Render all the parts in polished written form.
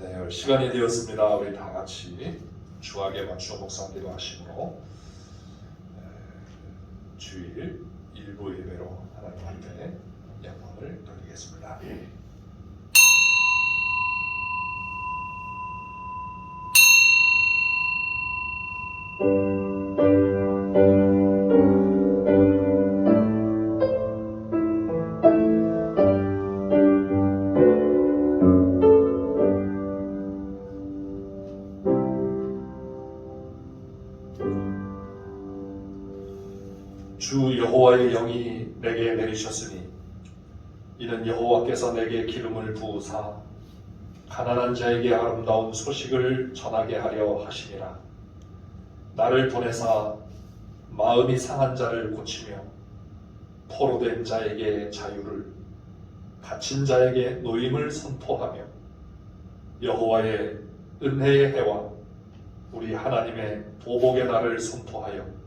네, 시간이 되었습니다. 우리 다 같이 주학에 맞추어 묵상기도 하시고 주일 일부 예배로 하나님 앞에 영광을 돌리겠습니다. 주 여호와의 영이 내게 내리셨으니 이는 여호와께서 내게 기름을 부으사 가난한 자에게 아름다운 소식을 전하게 하려 하심이라. 나를 보내사 마음이 상한 자를 고치며 포로된 자에게 자유를, 갇힌 자에게 노임을 선포하며 여호와의 은혜의 해와 우리 하나님의 보복의 날을 선포하여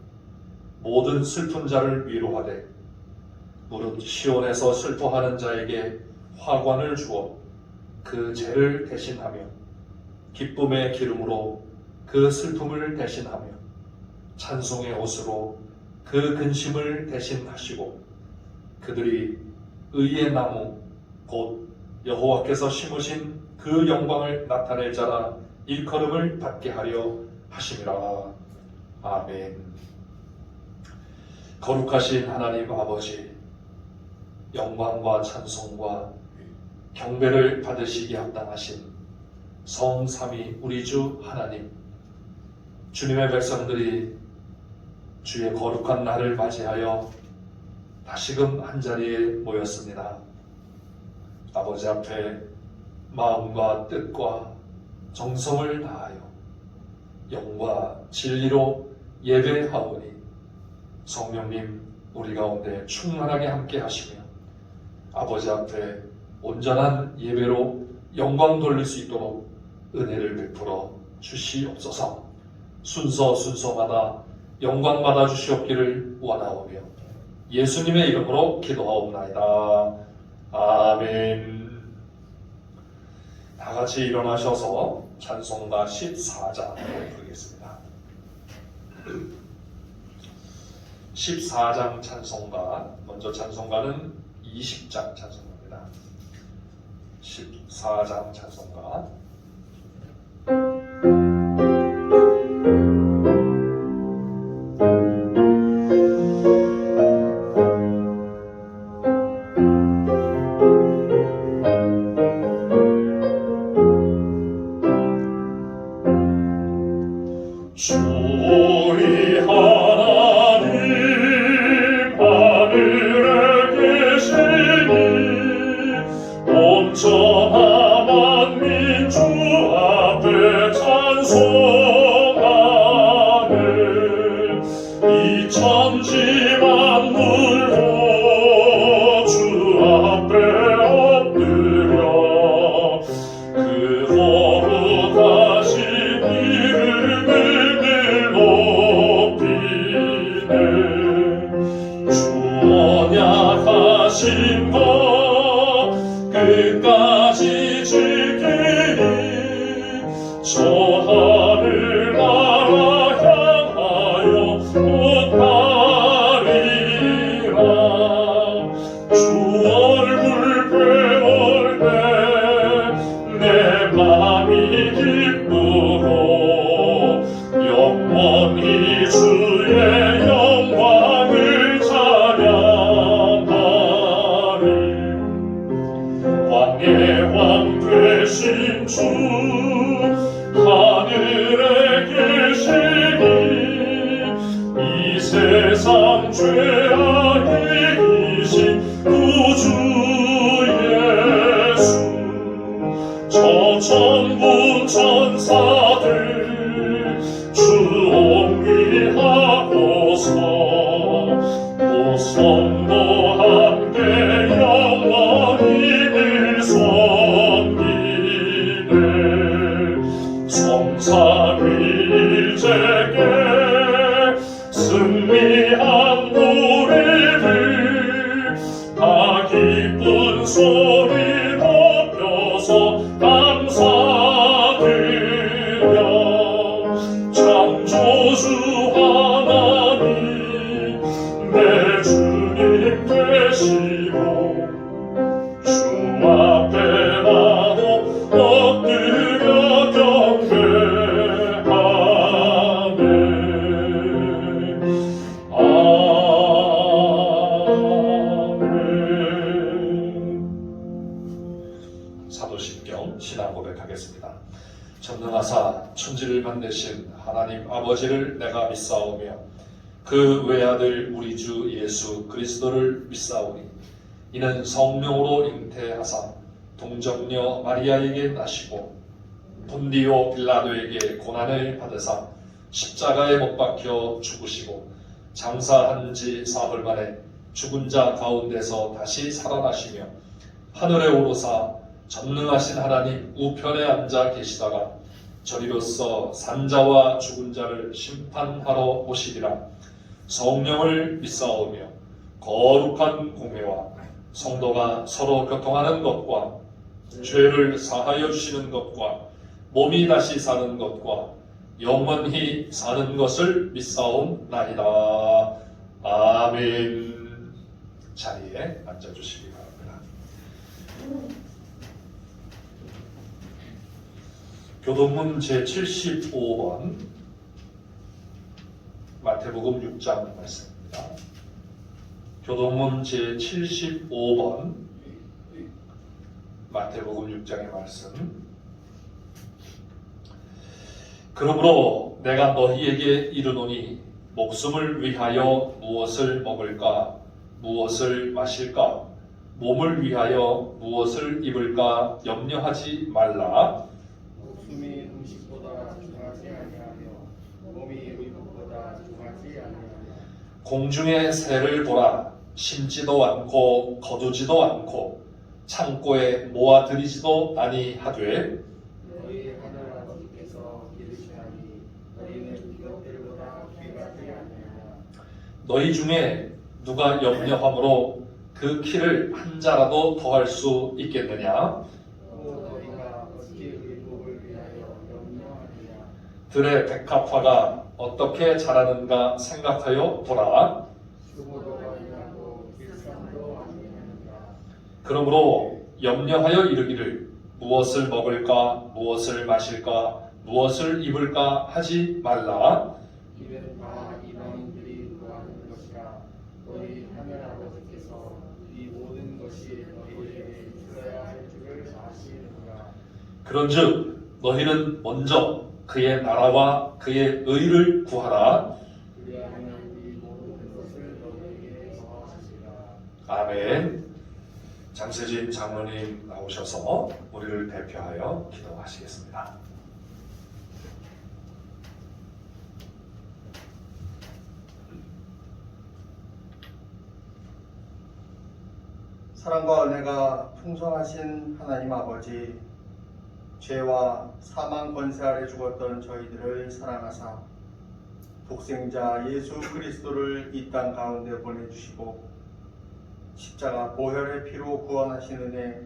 모든 슬픈 자를 위로하되 무릇 시온에서 슬퍼하는 자에게 화관을 주어 그 죄를 대신하며 기쁨의 기름으로 그 슬픔을 대신하며 찬송의 옷으로 그 근심을 대신하시고 그들이 의의 나무 곧 여호와께서 심으신 그 영광을 나타낼 자라 일컬음을 받게 하려 하심이라. 아멘. 거룩하신 하나님 아버지, 영광과 찬송과 경배를 받으시기에 합당하신 성삼위 우리 주 하나님, 주님의 백성들이 주의 거룩한 날을 맞이하여 다시금 한자리에 모였습니다. 아버지 앞에 마음과 뜻과 정성을 다하여 영과 진리로 예배하오니 성령님 우리 가운데 충만하게 함께 하시며 아버지 앞에 온전한 예배로 영광 돌릴 수 있도록 은혜를 베풀어 주시옵소서. 순서마다 영광 받아 주시옵기를 원하오며 예수님의 이름으로 기도하옵나이다. 아멘. 다 같이 일어나셔서 찬송가 14장을 부르겠습니다. 14장 찬송가, 먼저 찬송가는 20장 찬송가입니다. 14장 찬송가. 주의 하나님 하늘에 계시니 온전한 만민 주 앞에 찬송하네. 이 천지 만물도 주 앞에 엎드려 그 거룩하신 이름을 높이네. 주 언약하신 것 끝까지 지키니 저 하늘 나라 향하여 못가리라. 주 얼굴 배울 때 내 맘이 기쁘고 영원히 주의 영광을 찬양하리. 왕의 왕 되신 주 하늘에 계시니 이 세상 죄악이 이신 구주 예수 저 천군 천사들 주 옹리하고서 또 성도 함께 영원히 늘 섬기네. 성삼위일체께 승리한 노래를 다 기쁜 소리 높여서 감사 기도 신앙 고백하겠습니다. 전능하사 천지를 만드신 하나님 아버지를 내가 믿사오며 그 외아들 우리 주 예수 그리스도를 믿사오니 이는 성령으로 잉태하사 동정녀 마리아에게 나시고 본디오 빌라도에게 고난을 받으사 십자가에 못 박혀 죽으시고 장사한 지 사흘 만에 죽은 자 가운데서 다시 살아나시며 하늘에 오르사 전능하신 하나님 우편에 앉아 계시다가 저리로서 산자와 죽은 자를 심판하러 오시리라. 성령을 믿사오며 거룩한 공회와 성도가 서로 교통하는 것과 죄를 사하여 주시는 것과 몸이 다시 사는 것과 영원히 사는 것을 믿사옵나이다. 아멘. 자리에 앉아주시기 바랍니다. 교동문 제75번 마태복음 6장 말씀입니다. 교동문 제75번 마태복음 6장의 말씀. 그러므로 내가 너희에게 이르노니 목숨을 위하여 무엇을 먹을까 무엇을 마실까 몸을 위하여 무엇을 입을까 염려하지 말라. 목숨이 음식보다 중하지 아니하며 몸이 의복보다 중하지 아니하며 공중의 새를 보라. 심지도 않고 거두지도 않고 창고에 모아들이지도 아니하되 너희 하늘 아버지께서 기르시나니 너희는 이것들보다 귀하지 아니하냐. 너희 중에 누가 염려함으로 그 키를 한 자라도 더할 수 있겠느냐? 또 너희가 어찌 의복을 위하여 염려하느냐. 들의 백합화가 어떻게 자라는가 생각하여 보라. 수고도 아니하고 일상도 아니하느냐. 그러므로 염려하여 이르기를 무엇을 먹을까 무엇을 마실까 무엇을 입을까 하지 말라. 이는 다 이방인들이 구하는 것이라. 너희 하늘 아버지께서 이 모든 것이 너희에게 있어야 할 줄을 아시느니라. 그런즉 너희는 먼저 그의 나라와 그의 의를 구하라. 그리하면 이 모든 것을 너희에게 더하시리라. 아멘. 장세진 장로님 나오셔서 우리를 대표하여 기도하시겠습니다. 사랑과 은혜가 풍성하신 하나님 아버지, 죄와 사망 권세 아래 죽었던 저희들을 사랑하사 독생자 예수 그리스도를 이 땅 가운데 보내주시고 십자가 보혈의 피로 구원하신 은혜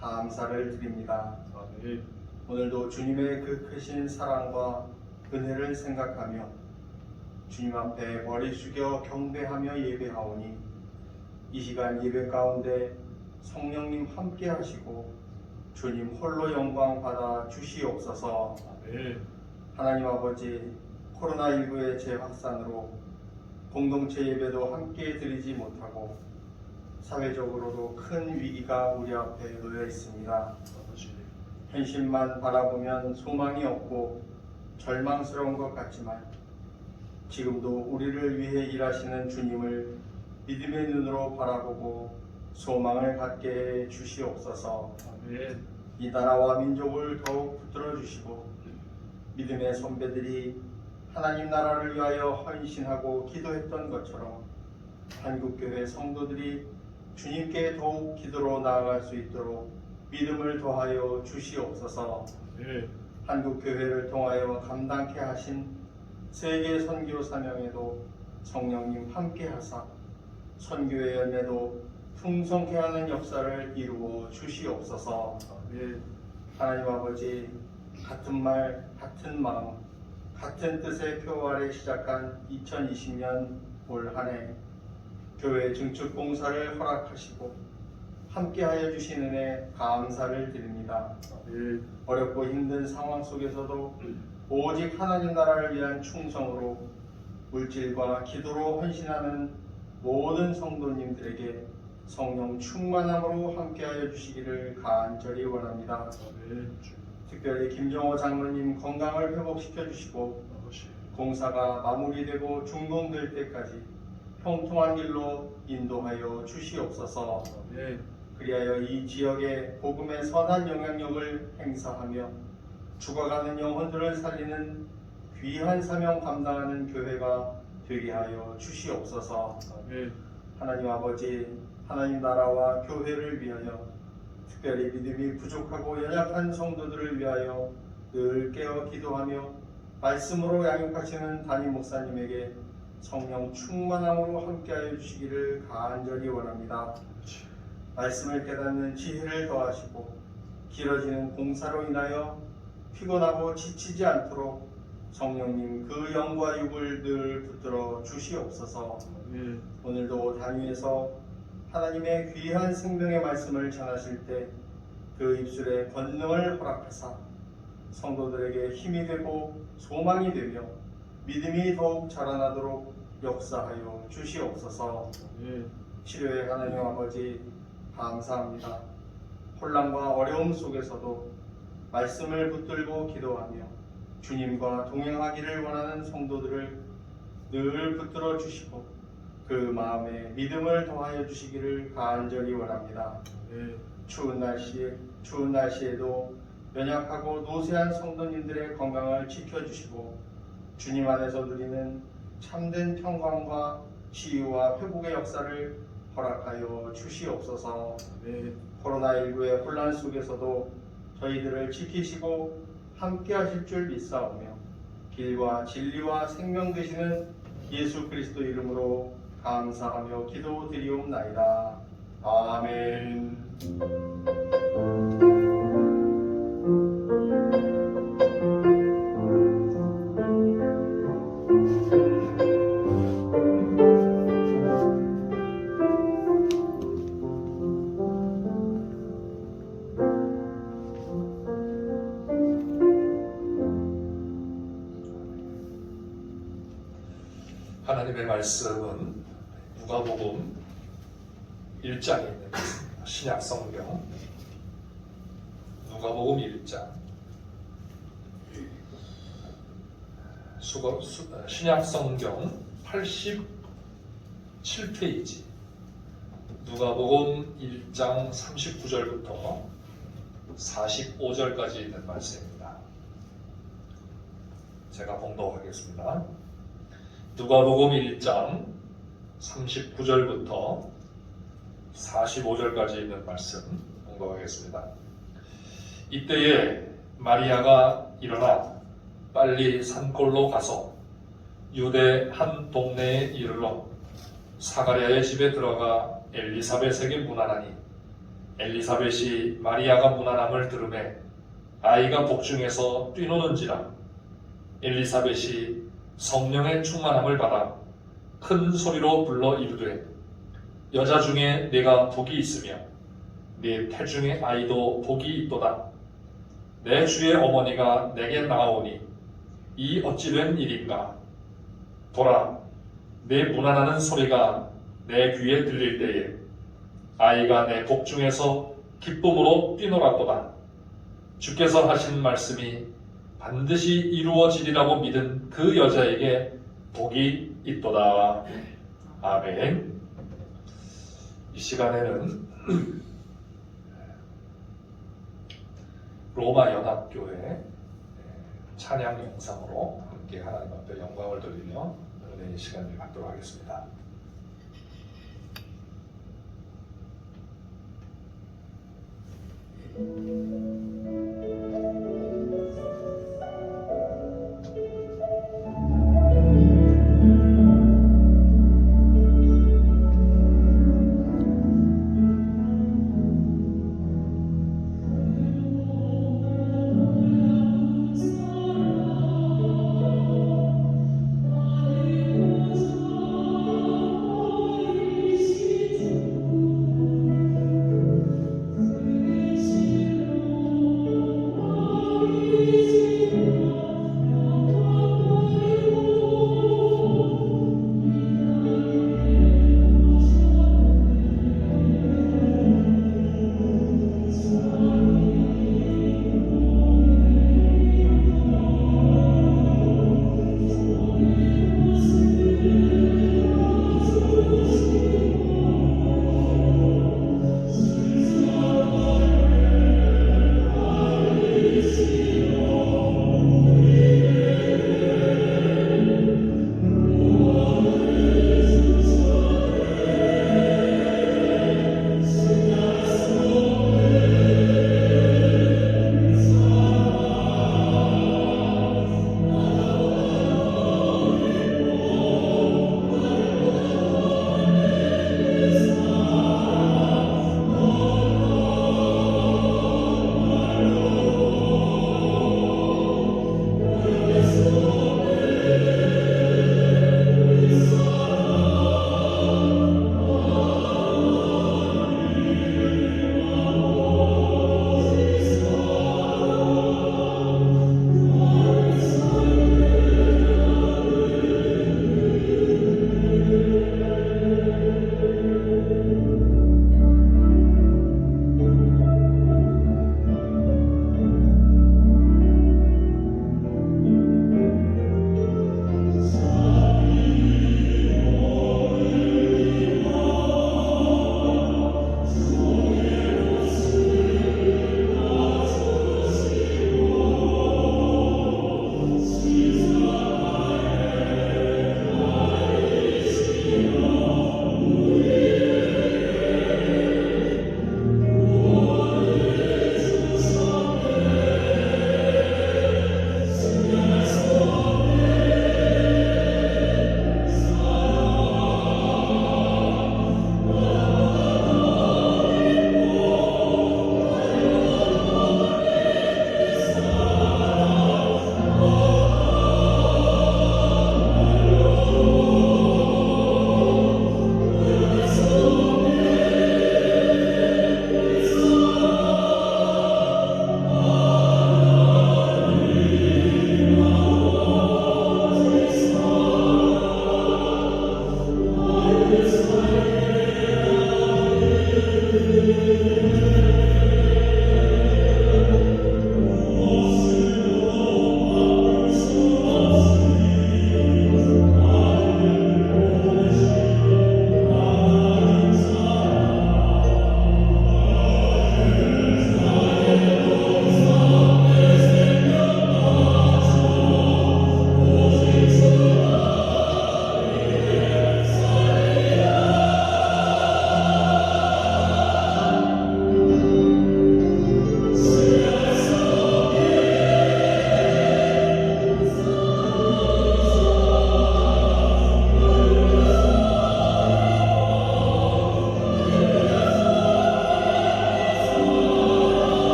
감사를 드립니다. 오늘도 주님의 그 크신 사랑과 은혜를 생각하며 주님 앞에 머리 숙여 경배하며 예배하오니 이 시간 예배 가운데 성령님 함께 하시고 주님 홀로 영광 받아 주시옵소서. 하나님 아버지, 코로나19의 재확산으로 공동체 예배도 함께 드리지 못하고 사회적으로도 큰 위기가 우리 앞에 놓여 있습니다. 현실만 바라보면 소망이 없고 절망스러운 것 같지만 지금도 우리를 위해 일하시는 주님을 믿음의 눈으로 바라보고 소망을 갖게 해 주시옵소서. 이 나라와 민족을 더욱 붙들어 주시고 믿음의 선배들이 하나님 나라를 위하여 헌신하고 기도했던 것처럼 한국교회 성도들이 주님께 더욱 기도로 나아갈 수 있도록 믿음을 더하여 주시옵소서. 한국교회를 통하여 감당케 하신 세계 선교 사명에도 성령님 함께 하사 선교의 열매도 풍성케 하는 역사를 이루어 주시옵소서. 하나님 아버지, 같은 말, 같은 마음, 같은 뜻의 표 아래 시작한 2020년 올 한 해 교회 증축 봉사를 허락하시고 함께하여 주신 은혜 감사를 드립니다. 어렵고 힘든 상황 속에서도 오직 하나님 나라를 위한 충성으로 물질과 기도로 헌신하는 모든 성도님들에게 성령 충만함으로 함께하여 주시기를 간절히 원합니다. 아멘. 특별히 김정호 장로님 건강을 회복시켜 주시고 공사가 마무리되고 준공될 때까지 평통한 길로 인도하여 주시옵소서. 아멘. 그리하여 이 지역에 복음의 선한 영향력을 행사하며 죽어가는 영혼들을 살리는 귀한 사명 감당하는 교회가 되게 하여 주시옵소서. 아멘. 하나님 아버지, 하나님 나라와 교회를 위하여 특별히 믿음이 부족하고 연약한 성도들을 위하여 늘 깨어 기도하며 말씀으로 양육하시는 담임 목사님에게 성령 충만함으로 함께하여 주시기를 간절히 원합니다. 말씀을 깨닫는 지혜를 더하시고 길어지는 공사로 인하여 피곤하고 지치지 않도록 성령님 그 영과 육을 늘 붙들어 주시옵소서. 아멘. 오늘도 단위에서 하나님의 귀한 생명의 말씀을 전하실 때 그 입술에 권능을 허락하사 성도들에게 힘이 되고 소망이 되며 믿음이 더욱 자라나도록 역사하여 주시옵소서. 아멘. 치료의 하나님 아버지 감사합니다. 혼란과 어려움 속에서도 말씀을 붙들고 기도하며 주님과 동행하기를 원하는 성도들을 늘 붙들어 주시고 그 마음에 믿음을 더하여 주시기를 간절히 원합니다. 아멘. 추운 날씨에도 연약하고 노쇠한 성도님들의 건강을 지켜주시고 주님 안에서 누리는 참된 평강과 치유와 회복의 역사를 허락하여 주시옵소서. 아멘. 코로나19의 혼란 속에서도 저희들을 지키시고 함께 하실 줄 믿사오며 길과 진리와 생명 되시는 예수 그리스도 이름으로 감사하며 기도드리옵나이다. 아멘. 하나님의 말씀은 누가복음 1장에 있는 신약 성경 누가복음 1장 신약 성경 87페이지 누가복음 1장 39절부터 45절까지 있는 말씀입니다. 제가 봉독하겠습니다. 누가복음 1장 39절부터 45절까지 있는 말씀 봉독하겠습니다. 이때에 마리아가 일어나 빨리 산골로 가서 유대 한 동네에 이르러 사가랴의 집에 들어가 엘리사벳에게 문안하니 엘리사벳이 마리아가 문안함을 들으매 아이가 복중에서 뛰노는지라 엘리사벳이 성령의 충만함을 받아 큰 소리로 불러 이르되 여자 중에 내가 복이 있으며 네 태중의 아이도 복이 있도다. 내 주의 어머니가 내게 나아오니 이 어찌 된 일인가. 보라, 내 문안하는 소리가 내 귀에 들릴 때에 아이가 내 복중에서 기쁨으로 뛰놀았도다. 주께서 하신 말씀이 반드시 이루어지리라고 믿은 그 여자에게 복이 있도다. 아멘. 이 시간에는 로마 연합교회 찬양 영상으로 함께 하나님 앞에 영광을 돌리며 은혜의 시간을 갖도록 하겠습니다.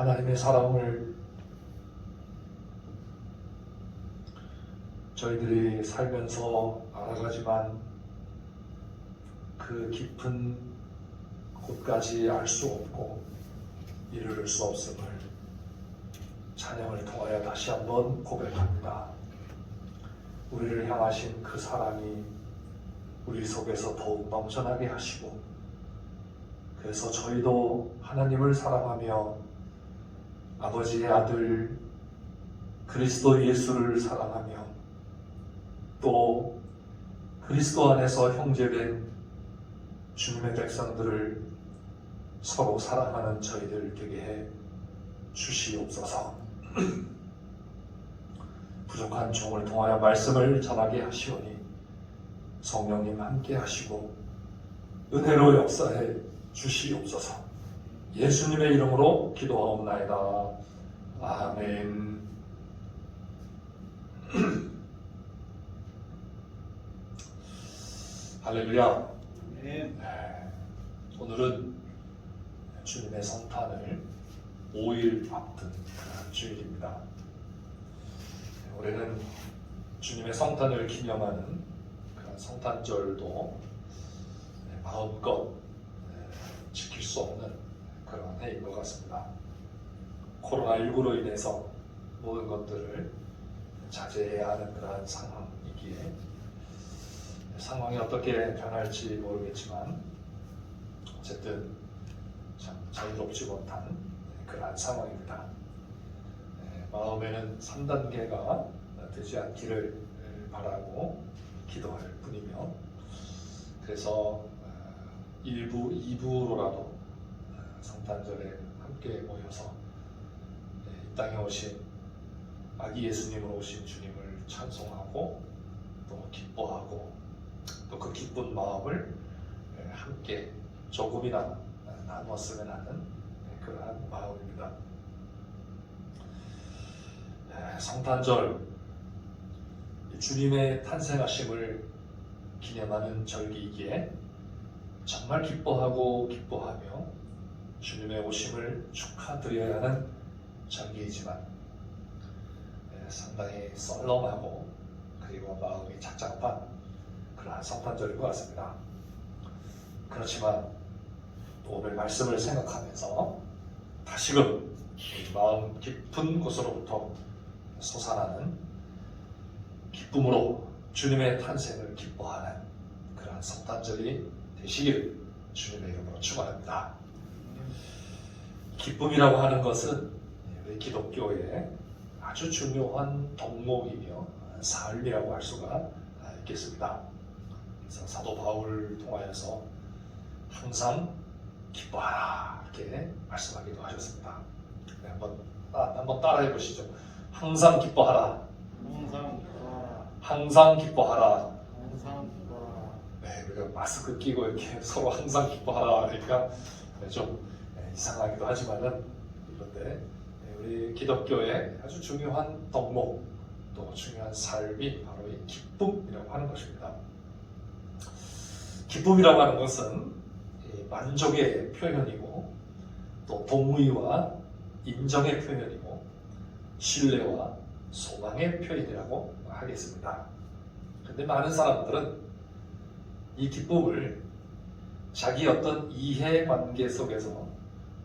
하나님의 사랑을 저희들이 살면서 알아가지만 그 깊은 곳까지 알 수 없고 이르를 수 없음을 찬양을 통하여 다시 한번 고백합니다. 우리를 향하신 그 사랑이 우리 속에서 더욱 넘쳐나게 하시고, 그래서 저희도 하나님을 사랑하며 아버지의 아들 그리스도 예수를 사랑하며 또 그리스도 안에서 형제된 주님의 백성들을 서로 사랑하는 저희들 되게 해 주시옵소서. 부족한 종을 통하여 말씀을 전하게 하시오니 성령님 함께 하시고 은혜로 역사해 주시옵소서. 예수님의 이름으로 기도하옵나이다. 아멘. 할렐루야. 오늘은 주님의 성탄을 5일 앞둔 주일입니다. 올해는 주님의 성탄을 기념하는 그런 성탄절도 마음껏 지킬 수 없는 그런 해인 것 같습니다. 코로나19로 인해서 모든 것들을 자제해야 하는 그러한 상황이기에 상황이 어떻게 변할지 모르겠지만 어쨌든 참 자유롭지 못한 그러한 상황입니다. 마음에는 3단계가 되지 않기를 바라고 기도할 뿐이며, 그래서 1부, 2부로라도 성탄절에 함께 모여서 이 땅에 오신 아기 예수님으로 오신 주님을 찬송하고 또 기뻐하고 또 그 기쁜 마음을 함께 조금이나 나누었으면 하는 그러한 마음입니다. 성탄절, 주님의 탄생하심을 기념하는 절기이기에 정말 기뻐하고 기뻐하며 주님의 오심을 축하드려야 하는 절기이지만 상당히 썰렁하고 그리고 마음이 착잡한 그러한 성탄절인 것 같습니다. 그렇지만 또 오늘 말씀을 생각하면서 다시금 마음 깊은 곳으로부터 솟아나는 기쁨으로 주님의 탄생을 기뻐하는 그러한 성탄절이 되시기를 주님의 이름으로 축원합니다. 기쁨이라고 하는 것은 우리 기독교의 아주 중요한 덕목이며 삶이라고 할 수가 있겠습니다. 그래서 사도 바울을 통하여서 항상 기뻐하라 이렇게 말씀하기도 하셨습니다. 한번 따라해 보시죠. 항상 기뻐하라. 항상 기뻐하라. 항상 기뻐하라. 항상 기뻐하라. 네, 우리가 마스크 끼고 이렇게 서로 항상 기뻐하라 그러니까 좀 이상하기도 하지만은 그런데 우리 기독교의 아주 중요한 덕목 또 중요한 삶이 바로 이 기쁨이라고 하는 것입니다. 기쁨이라고 하는 것은 만족의 표현이고 또 동의와 인정의 표현이고 신뢰와 소망의 표현이라고 하겠습니다. 그런데 많은 사람들은 이 기쁨을 자기 어떤 이해관계 속에서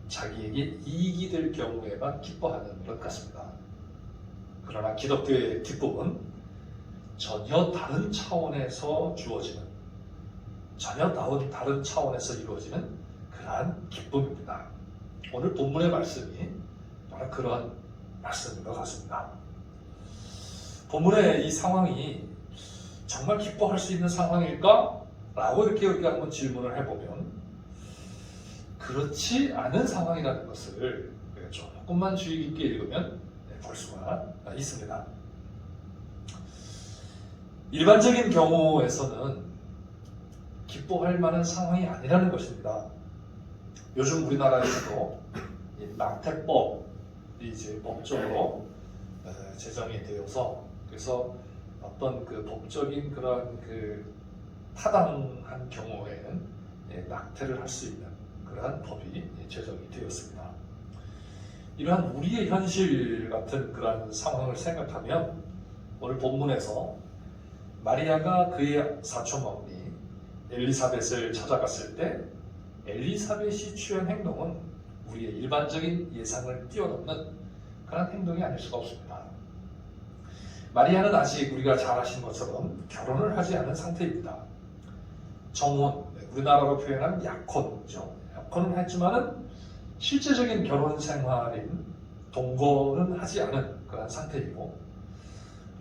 자기에게 이익이 될 경우에만 기뻐하는 것 같습니다. 그러나 기독교의 기쁨은 전혀 다른 차원에서 주어지는, 전혀 다른 차원에서 이루어지는 그러한 기쁨입니다. 오늘 본문의 말씀이 바로 그러한 말씀인 것 같습니다. 본문의 이 상황이 정말 기뻐할 수 있는 상황일까? 라고 이렇게 우리가 한번 질문을 해보면 그렇지 않은 상황이라는 것을 조금만 주의 깊게 읽으면 볼 수가 있습니다. 일반적인 경우에서는 기뻐할 만한 상황이 아니라는 것입니다. 요즘 우리나라에서도 낙태법이 이제 법적으로 제정이 되어서 그래서 어떤 그 법적인 그런 그 타당한 경우에는 낙태를 할 수 있는 그러한 법이 제정이 되었습니다. 이러한 우리의 현실 같은 그런 상황을 생각하면 오늘 본문에서 마리아가 그의 사촌 어머니 엘리사벳을 찾아갔을 때 엘리사벳이 취한 행동은 우리의 일반적인 예상을 뛰어넘는 그런 행동이 아닐 수가 없습니다. 마리아는 아직 우리가 잘 아시는 것처럼 결혼을 하지 않은 상태입니다. 정혼, 우리나라로 표현하면 약혼이죠. 약혼은 했지만은 실제적인 결혼 생활인 동거는 하지 않은 그런 상태이고,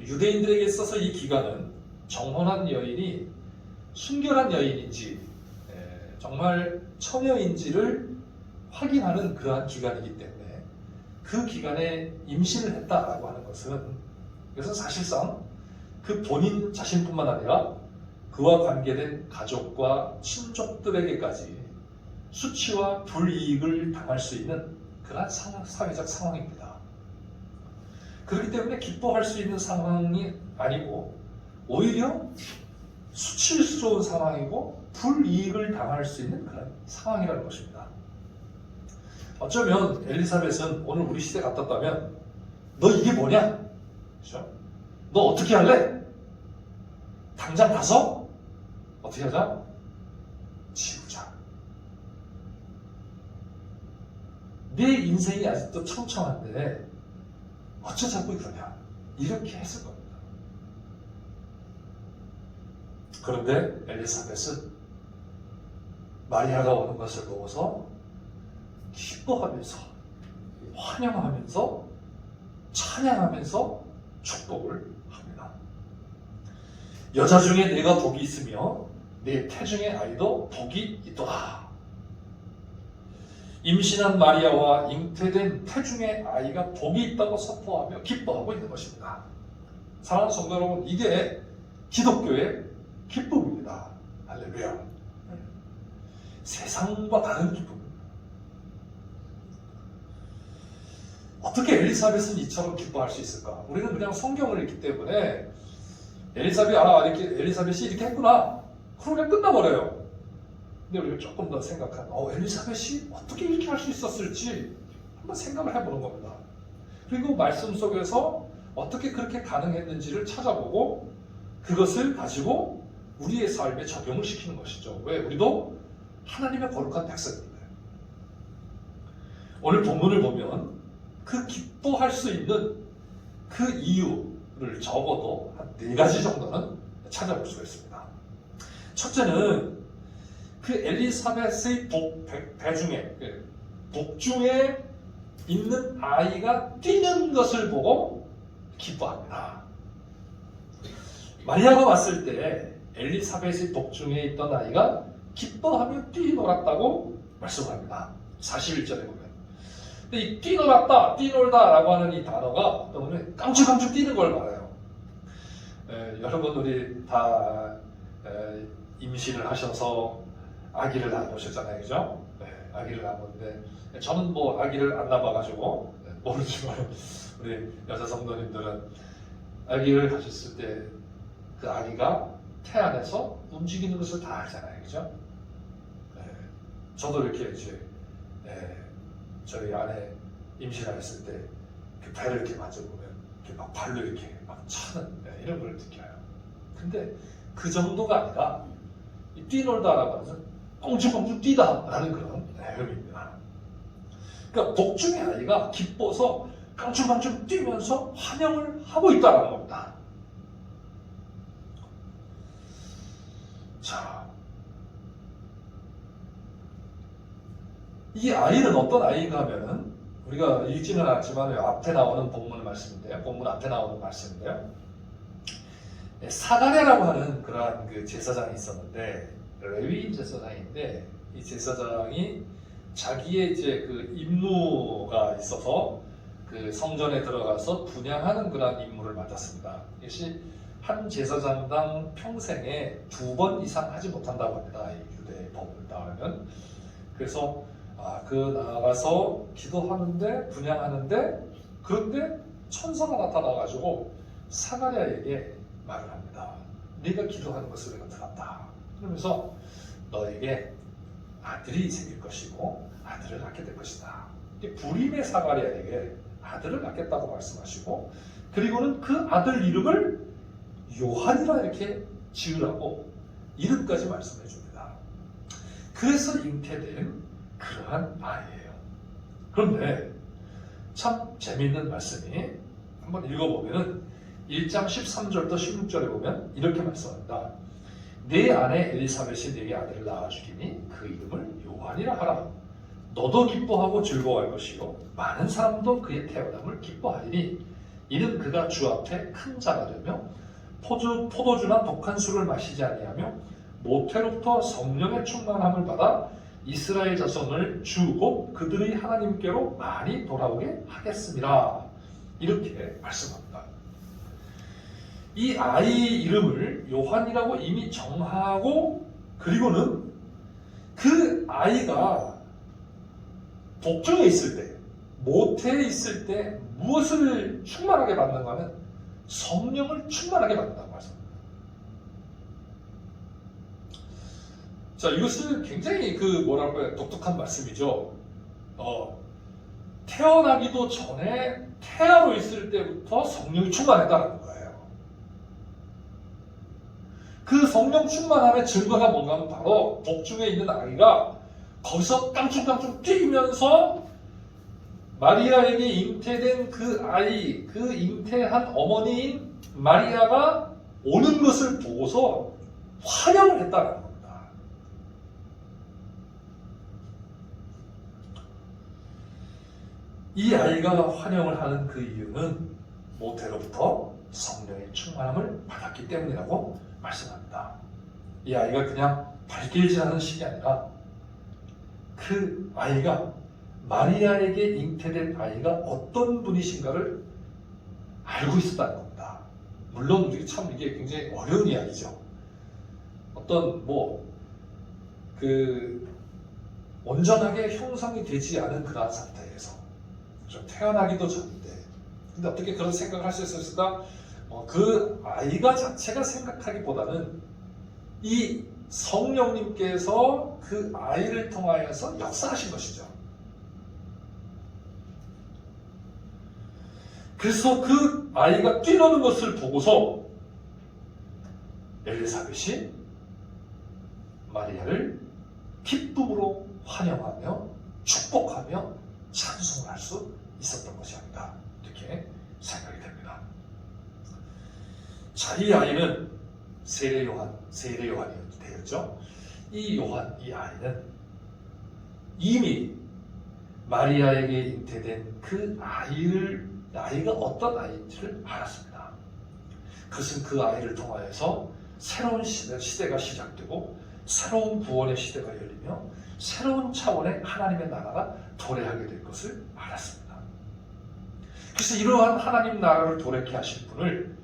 유대인들에게 있어서 이 기간은 정혼한 여인이 순결한 여인인지 정말 처녀인지를 확인하는 그러한 기간이기 때문에 그 기간에 임신을 했다라고 하는 것은, 그래서 사실상 그 본인 자신뿐만 아니라 그와 관계된 가족과 친족들에게까지 수치와 불이익을 당할 수 있는 그러한 사회적 상황입니다. 그렇기 때문에 기뻐할 수 있는 상황이 아니고 오히려 수치스러운 상황이고 불이익을 당할 수 있는 그런 상황이라는 것입니다. 어쩌면 엘리사벳은 오늘 우리 시대 같았다면 너 이게 뭐냐? 그렇죠? 너 어떻게 할래? 당장 가서 어떻게 하자? 지우자. 내 인생이 아직도 청청한데 어쩌 자꾸 그러냐? 이렇게 했을 겁니다. 그런데 엘리사벳은 마리아가 오는 것을 보고서 기뻐하면서 환영하면서 찬양하면서 축복을 합니다. 여자 중에 내가 복이 있으며 내 태중의 아이도 복이 있도다. 임신한 마리아와 잉태된 태중의 아이가 복이 있다고 선포하며 기뻐하고 있는 것입니다. 사랑하는 성도 여러분, 이게 기독교의 기쁨입니다. 할렐루야. 세상과 다른 기쁨입니다. 어떻게 엘리사벳은 이처럼 기뻐할 수 있을까? 우리는 그냥 성경을 읽기 때문에 엘리사벳이 이렇게 했구나. 그러면 끝나버려요. 근데 우리가 조금 더 생각하면 엘리사벳이 어떻게 이렇게 할 수 있었을지 한번 생각을 해보는 겁니다. 그리고 말씀 속에서 어떻게 그렇게 가능했는지를 찾아보고 그것을 가지고 우리의 삶에 적용을 시키는 것이죠. 왜? 우리도 하나님의 거룩한 백성입니다. 오늘 본문을 보면 그 기뻐할 수 있는 그 이유를 적어도 한 4가지 정도는 찾아볼 수가 있습니다. 첫째는 그 엘리사벳의 배중에, 복중에 있는 아이가 뛰는 것을 보고 기뻐합니다. 마리아가 왔을 때 엘리사벳의 복중에 있던 아이가 기뻐하며 뛰놀았다고 말씀합니다. 41절에 보면. 근데 이 뛰놀았다, 뛰놀다 라고 하는 이 단어가 오늘 깡충깡충 뛰는 걸 말해요. 여러분 우리 다 임신을 하셔서 아기를 낳으셨잖아요, 그죠? 아기를 낳았는데 저는 뭐 아기를 안 낳아가지고 모르지만 우리 여자 성도님들은 아기를 가졌을 때 그 아기가 태 안에서 움직이는 것을 다 알잖아요, 그죠? 저도 이렇게 이제 저희 아내 임신했을 때 그 배를 이렇게 만져보면 이렇게 막 발로 이렇게 막 차는 이런 걸 느껴요. 근데 그 정도가 아니라 이 뛰놀다라고 하는 것은 꽁충꽁충 뛰다라는 그런 의미입니다. 그러니까 복중의 아이가 기뻐서 깡충깡충 뛰면서 환영을 하고 있다는 겁니다. 자, 이 아이는 어떤 아이인가 하면은 우리가 읽지는 않지만 앞에 나오는 본문 말씀인데요. 본문 앞에 나오는 말씀인데요. 사가랴라고 하는 그러한 그 제사장이 있었는데 레위인 제사장인데 이 제사장이 자기의 이제 그 임무가 있어서 그 성전에 들어가서 분향하는 그런 임무를 맡았습니다. 이것이 한 제사장당 평생에 2번 이상 하지 못한다고 합니다. 이 유대 법을 따르면. 그래서 그 나가서 기도하는데 분향하는데 그런데 천사가 나타나가지고 사가랴에게 말을 합니다. 네가 기도하는 것을 내가 들었다. 그러면서 너에게 아들이 생길 것이고 아들을 낳게 될 것이다. 부림의 사가랴에게 아들을 낳겠다고 말씀하시고, 그리고는 그 아들 이름을 요한이라 이렇게 지으라고 이름까지 말씀해 줍니다. 그래서 잉태된 그러한 아이예요. 그런데 참 재미있는 말씀이, 한번 읽어보면은 1장 13절부터 16절에 보면 이렇게 말씀합니다. 내 아내 엘리사벳이 네게 아들을 낳아주기니 그 이름을 요한이라 하라. 너도 기뻐하고 즐거워할 것이요 많은 사람도 그의 태어남을 기뻐하리니 이는 그가 주 앞에 큰 자가 되며 포도주나 독한 술을 마시지 아니하며 모태로부터 성령의 충만함을 받아 이스라엘 자손을 주 곧 그들의 하나님께로 많이 돌아오게 하겠습니다. 이렇게 말씀합니다. 이 아이 이름을 요한이라고 이미 정하고, 그리고는 그 아이가 복중에 있을 때, 모태에 있을 때 무엇을 충만하게 받는가 하면 성령을 충만하게 받는다고 말씀합니다. 자, 이것은 굉장히 독특한 말씀이죠. 태어나기도 전에 태아로 있을 때부터 성령이 충만했다는 거예요. 그 성령 충만함의 증거가 뭔가 하면 바로 복중에 있는 아이가 거기서 깡충깡충 뛰면서 마리아에게 잉태된 그 아이, 그 잉태한 어머니인 마리아가 오는 것을 보고서 환영을 했다는 겁니다. 이 아이가 환영을 하는 그 이유는 모태로부터 성령의 충만함을 받았기 때문이라고 말씀합니다. 이 아이가 그냥 발길질하는 신이 아니라 그 아이가 마리아에게 잉태된 아이가 어떤 분이신가를 알고 있었다는 겁니다. 물론 우리 참 이게 굉장히 어려운 이야기죠. 어떤 온전하게 형성이 되지 않은 그러한 상태에서 좀 태어나기도 전인데, 근데 어떻게 그런 생각을 할 수 있었을까? 그 아이가 자체가 생각하기보다는 이 성령님께서 그 아이를 통하여서 역사하신 것이죠. 그래서 그 아이가 뛰노는 것을 보고서 엘리사벳이 마리아를 기쁨으로 환영하며 축복하며 찬송을 할 수 있었던 것이 아닌가, 이렇게 생각이 됩니다. 자, 이 아이는 세례 요한이 되었죠. 이 아이는 이미 마리아에게 잉태된 그 아이가 어떤 아이인지를 알았습니다. 그것은 그 아이를 통하여서 새로운 시대가 시작되고 새로운 구원의 시대가 열리며 새로운 차원의 하나님의 나라가 도래하게 될 것을 알았습니다. 그래서 이러한 하나님 나라를 도래케 하실 분을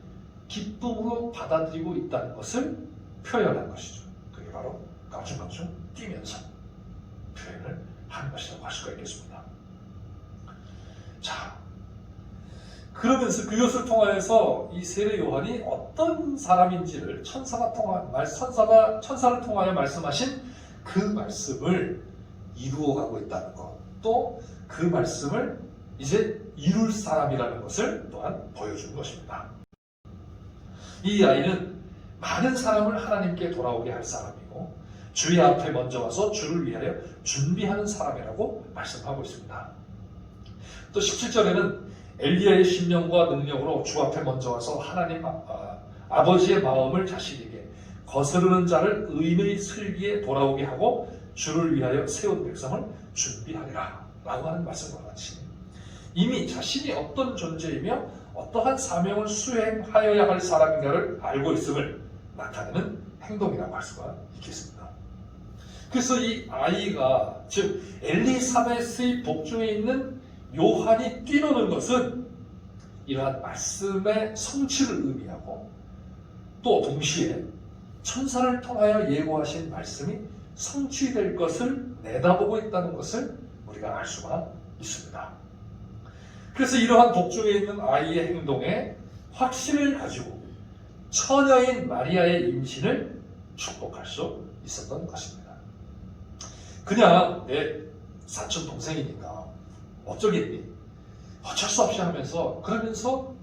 기쁨으로 받아들이고 있다는 것을 표현한 것이죠. 그게 바로 깡충깡충 뛰면서 표현을 한 것이라고 할 수가 있겠습니다. 자, 그러면서 그것을 통하여서 이 세례 요한이 어떤 사람인지를 천사를 통하여 말씀하신 그 말씀을 이루어가고 있다는 것, 또 그 말씀을 이제 이룰 사람이라는 것을 또한 보여주는 것입니다. 이 아이는 많은 사람을 하나님께 돌아오게 할 사람이고 주의 앞에 먼저 와서 주를 위하여 준비하는 사람이라고 말씀하고 있습니다. 또 17절에는 엘리야의 신명과 능력으로 주 앞에 먼저 와서 하나님 아버지의 마음을 자식에게 거스르는 자를 의의 슬기에 돌아오게 하고 주를 위하여 세운 백성을 준비하리라 라고 하는 말씀과 같이 이미 자신이 어떤 존재이며 어떠한 사명을 수행하여야 할 사람인가를 알고 있음을 나타내는 행동이라고 할 수가 있겠습니다. 그래서 이 아이가, 즉 엘리사벳의 복중에 있는 요한이 뛰노는 것은 이러한 말씀의 성취를 의미하고 또 동시에 천사를 통하여 예고하신 말씀이 성취될 것을 내다보고 있다는 것을 우리가 알 수가 있습니다. 그래서 이러한 복중에 있는 아이의 행동에 확신을 가지고 처녀인 마리아의 임신을 축복할 수 있었던 것입니다. 그냥 내 사촌 동생이니까 어쩌겠니? 어쩔 수 없이 하면서 그러면서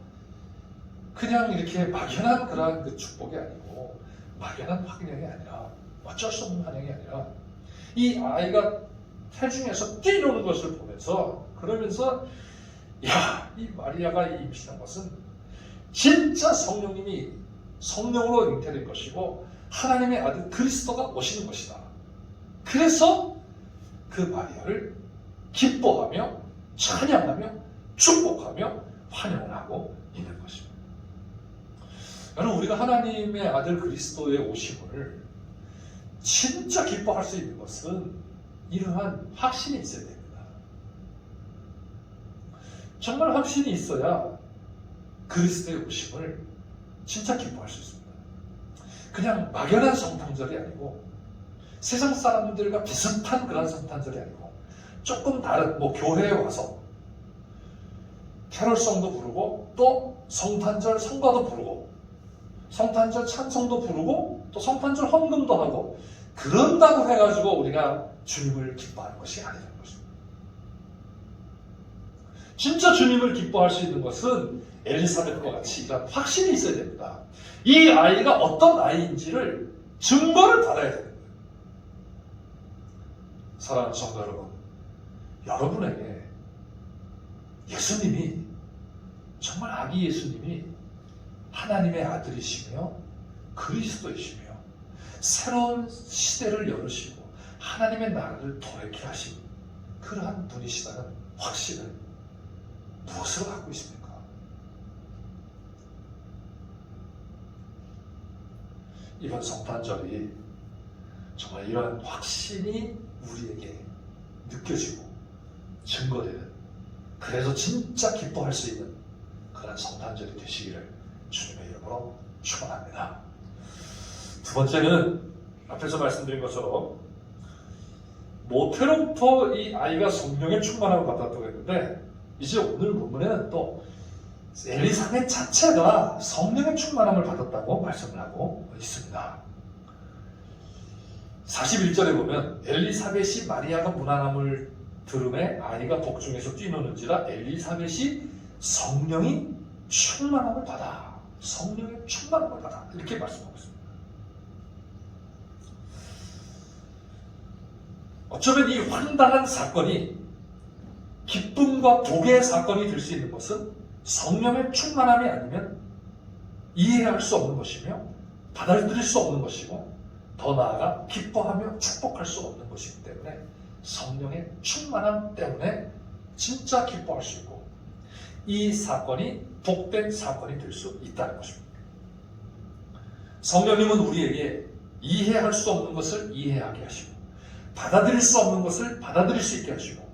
그냥 이렇게 막연한 그러한 그 축복이 아니고 막연한 환영이 아니라 어쩔 수 없는 환영이 아니라 이 아이가 태중에서 뛰노는 것을 보면서 그러면서 야, 이 마리아가 임신한 것은 진짜 성령님이 성령으로 잉태된 것이고 하나님의 아들 그리스도가 오시는 것이다. 그래서 그 마리아를 기뻐하며 찬양하며 축복하며 환영을 하고 있는 것입니다. 여러분, 우리가 하나님의 아들 그리스도의 오심을 진짜 기뻐할 수 있는 것은 이러한 확신이 있어야 됩니다. 정말 확신이 있어야 그리스도의 오심을 진짜 기뻐할 수 있습니다. 그냥 막연한 성탄절이 아니고 세상 사람들과 비슷한 그런 성탄절이 아니고 조금 다른 교회에 와서 캐롤송도 부르고 또 성탄절 성가도 부르고 성탄절 찬송도 부르고 또 성탄절 헌금도 하고 그런다고 해가지고 우리가 주님을 기뻐하는 것이 아니라는 것입니다. 진짜 주님을 기뻐할 수 있는 것은 엘리사벳과 같이 이런 확신이 있어야 됩니다. 이 아이가 어떤 아이인지를 증거를 받아야 됩니다. 사랑하는 성도 여러분, 여러분에게 예수님이 정말 아기 예수님이 하나님의 아들이시며 그리스도이시며 새로운 시대를 열으시고 하나님의 나라를 도래케 하신 그러한 분이시다는 확신을 무엇으로 갖고 있습니까? 이번 성탄절이 정말 이러한 확신이 우리에게 느껴지고 증거되는, 그래서 진짜 기뻐할 수 있는 그런 성탄절이 되시기를 주님의 이름으로 축원합니다. 두 번째는 앞에서 말씀드린 것처럼 모태로부터 이 아이가 성령의 충만함을 받았다고 했는데 이제 오늘 본문에는 또 엘리사벳 자체가 성령의 충만함을 받았다고 말씀을 하고 있습니다. 41절에 보면 엘리사벳이 마리아가 무난함을 들음에 아이가 복중에서 뛰노는지라 엘리사벳이 성령이 충만함을 받아, 성령의 충만함을 받아, 이렇게 말씀하고 있습니다. 어쩌면 이 황당한 사건이 기쁨과 복의 사건이 될 수 있는 것은 성령의 충만함이 아니면 이해할 수 없는 것이며 받아들일 수 없는 것이고 더 나아가 기뻐하며 축복할 수 없는 것이기 때문에 성령의 충만함 때문에 진짜 기뻐할 수 있고 이 사건이 복된 사건이 될 수 있다는 것입니다. 성령님은 우리에게 이해할 수 없는 것을 이해하게 하시고 받아들일 수 없는 것을 받아들일 수 있게 하시고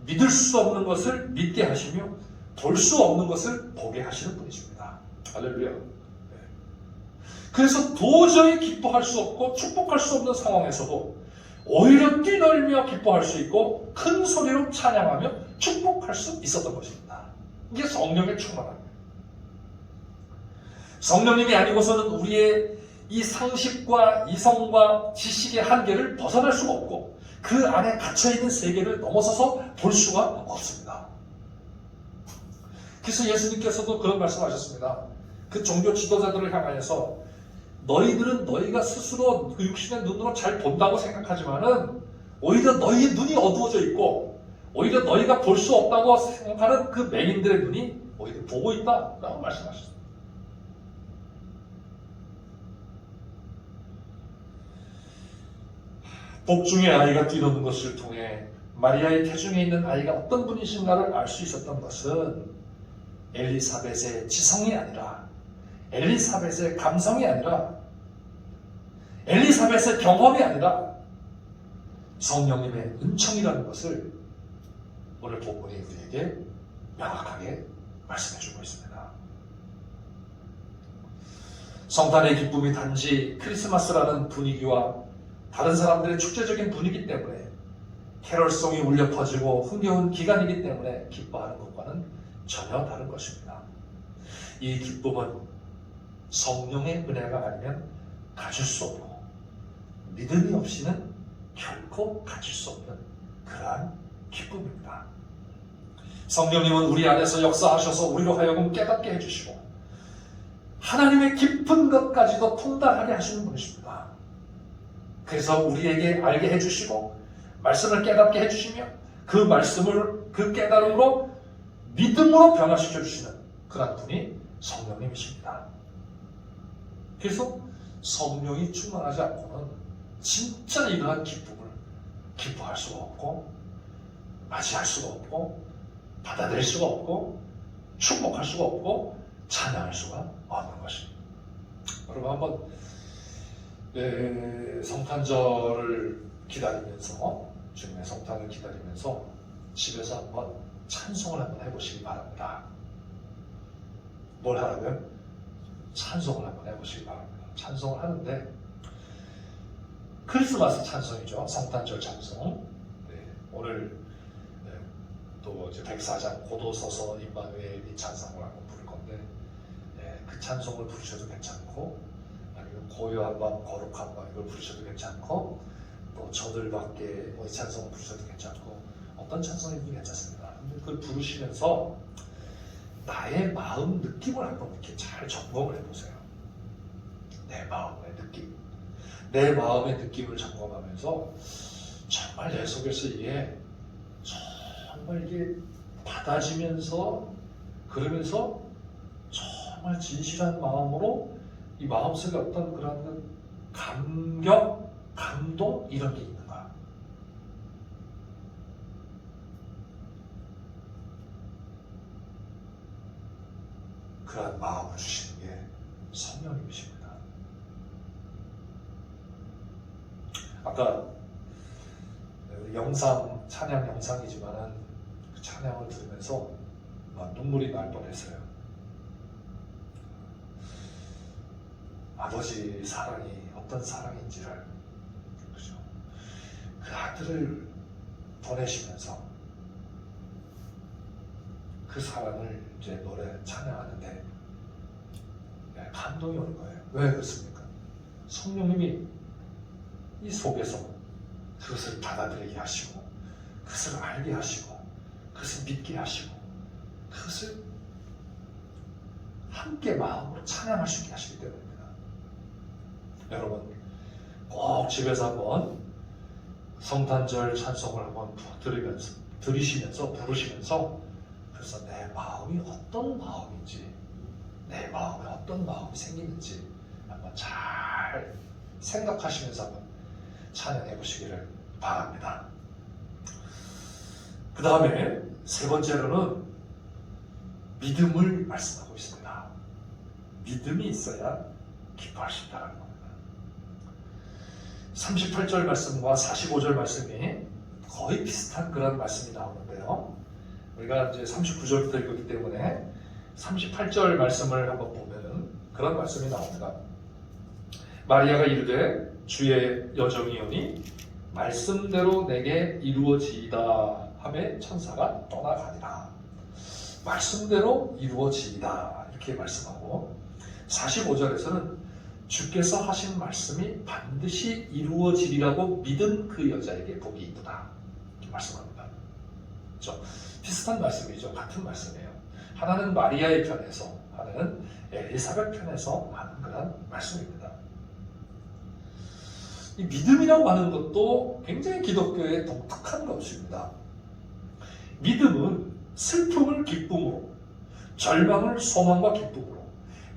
믿을 수 없는 것을 믿게 하시며 볼 수 없는 것을 보게 하시는 분이십니다. 할렐루야. 네. 그래서 도저히 기뻐할 수 없고 축복할 수 없는 상황에서도 오히려 뛰놀며 기뻐할 수 있고 큰 소리로 찬양하며 축복할 수 있었던 것입니다. 이게 성령의 충만함입니다. 성령님이 아니고서는 우리의 이 상식과 이성과 지식의 한계를 벗어날 수가 없고 그 안에 갇혀있는 세계를 넘어서서 볼 수가 없습니다. 그래서 예수님께서도 그런 말씀하셨습니다. 그 종교 지도자들을 향하여서 너희들은 너희가 스스로 그 육신의 눈으로 잘 본다고 생각하지만은 오히려 너희의 눈이 어두워져 있고 오히려 너희가 볼 수 없다고 생각하는 그 맹인들의 눈이 오히려 보고 있다라고 말씀하셨습니다. 복중의 아이가 뛰노는 것을 통해 마리아의 태중에 있는 아이가 어떤 분이신가를 알 수 있었던 것은 엘리사벳의 지성이 아니라 엘리사벳의 감성이 아니라 엘리사벳의 경험이 아니라 성령님의 은총이라는 것을 오늘 본문이 우리에게 명확하게 말씀해주고 있습니다. 성탄의 기쁨이 단지 크리스마스라는 분위기와 다른 사람들의 축제적인 분위기 때문에 캐럴송이 울려 퍼지고 흥겨운 기간이기 때문에 기뻐하는 것과는 전혀 다른 것입니다. 이 기쁨은 성령의 은혜가 아니면 가질 수 없고 믿음이 없이는 결코 가질 수 없는 그러한 기쁨입니다. 성령님은 우리 안에서 역사하셔서 우리로 하여금 깨닫게 해주시고 하나님의 깊은 것까지도 통달하게 하시는 분이십니다. 그래서 우리에게 알게 해주시고 말씀을 깨닫게 해주시며 그 말씀을 그 깨달음으로 믿음으로 변화시켜 주시는 그런 분이 성령님이십니다. 그래서 성령이 충만하지 않고는 진짜 이러한 기쁨을 기뻐할 수가 없고 맞이할 수가 없고 받아들일 수가 없고 축복할 수가 없고 찬양할 수가 없는 것입니다. 여러분 한번 성탄절을 기다리면서 주님의 성탄을 기다리면서 집에서 한번 찬송을 한번 해보시기 바랍니다. 뭘 하라고요? 찬송을 한번 해보시기 바랍니다. 찬송을 하는데 크리스마스 찬송이죠. 성탄절 찬송. 네, 오늘 또 이제 백사장 고도서서 임마누엘이 찬송을 한번 부를 건데 그 찬송을 부르셔도 괜찮고 아니면 고요한 밤 거룩한 밤 이걸 부르셔도 괜찮고 또 저들밖에 이 찬송을 부르셔도 괜찮고 어떤 찬송이든 괜찮습니다. 근데 그걸 부르시면서 나의 마음 느낌을 한번 이렇게 잘 점검을 해보세요. 내 마음의 느낌, 내 마음의 느낌을 점검하면서 정말 내 속에서 이게 정말 이게 받아지면서 그러면서 정말 진실한 마음으로 이 마음속에 어떤 그런 감격, 감동 이런 게 있는가? 그런 마음을 주시는 게 성령님이십니다. 아까 영상, 찬양 영상이지만은 그 찬양을 들으면서 눈물이 날 뻔했어요. 아버지 사랑이 어떤 사랑인지를, 그죠? 그 아들을 보내시면서 그 사랑을 이제 노래 찬양하는데 감동이 오는 거예요. 왜 그렇습니까? 성령님이 이 속에서 그것을 받아들이게 하시고 그것을 알게 하시고 그것을 믿게 하시고 그것을 함께 마음으로 찬양할 수 있게 하시기 때문입니다. 여러분 꼭 집에서 한번 성탄절 찬송을 한번 들으시면서 부르시면서 그래서 내 마음이 어떤 마음인지 내 마음에 어떤 마음이 생기는지 한번 잘 생각하시면서 한번 찬양해 보시기를 바랍니다. 그 다음에 세 번째로는 믿음을 말씀하고 있습니다. 믿음이 있어야 기뻐할 수 있다는 겁니다. 38절 말씀과 45절 말씀이 거의 비슷한 그런 말씀이 나오는데요. 우리가 이제 39절부터 읽었기 때문에 38절 말씀을 한번 보면은 그런 말씀이 나옵니다. 마리아가 이르되 주의 여정이오니 말씀대로 내게 이루어지이다 하매 천사가 떠나가니라. 말씀대로 이루어지이다 이렇게 말씀하고 45절에서는 주께서 하신 말씀이 반드시 이루어지리라고 믿은 그 여자에게 복이 있구나 이렇게 말씀합니다. 그렇죠? 비슷한 말씀이죠. 같은 말씀이에요. 하나는 마리아의 편에서 하나는 엘리사벳 편에서 하는 그런 말씀입니다. 이 믿음이라고 하는 것도 굉장히 기독교의 독특한 것입니다. 믿음은 슬픔을 기쁨으로, 절망을 소망과 기쁨으로,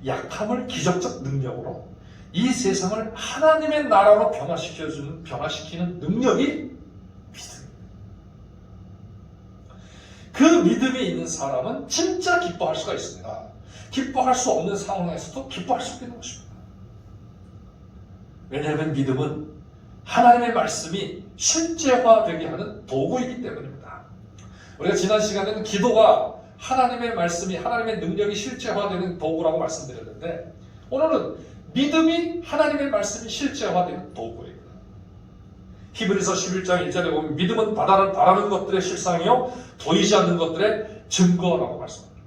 약함을 기적적 능력으로 이 세상을 하나님의 나라로 변화시키는 능력이 믿음입니다. 그 믿음이 있는 사람은 진짜 기뻐할 수가 있습니다. 기뻐할 수 없는 상황에서도 기뻐할 수 있는 것입니다. 왜냐하면 믿음은 하나님의 말씀이 실제화되게 하는 도구이기 때문입니다. 우리가 지난 시간에는 기도가 하나님의 말씀이, 하나님의 능력이 실제화되는 도구라고 말씀드렸는데 오늘은 믿음이 하나님의 말씀이 실제화되는 도구예요. 히브리서 11장 1절에 보면 믿음은 바라는 것들의 실상이요 보이지 않는 것들의 증거라고 말씀합니다.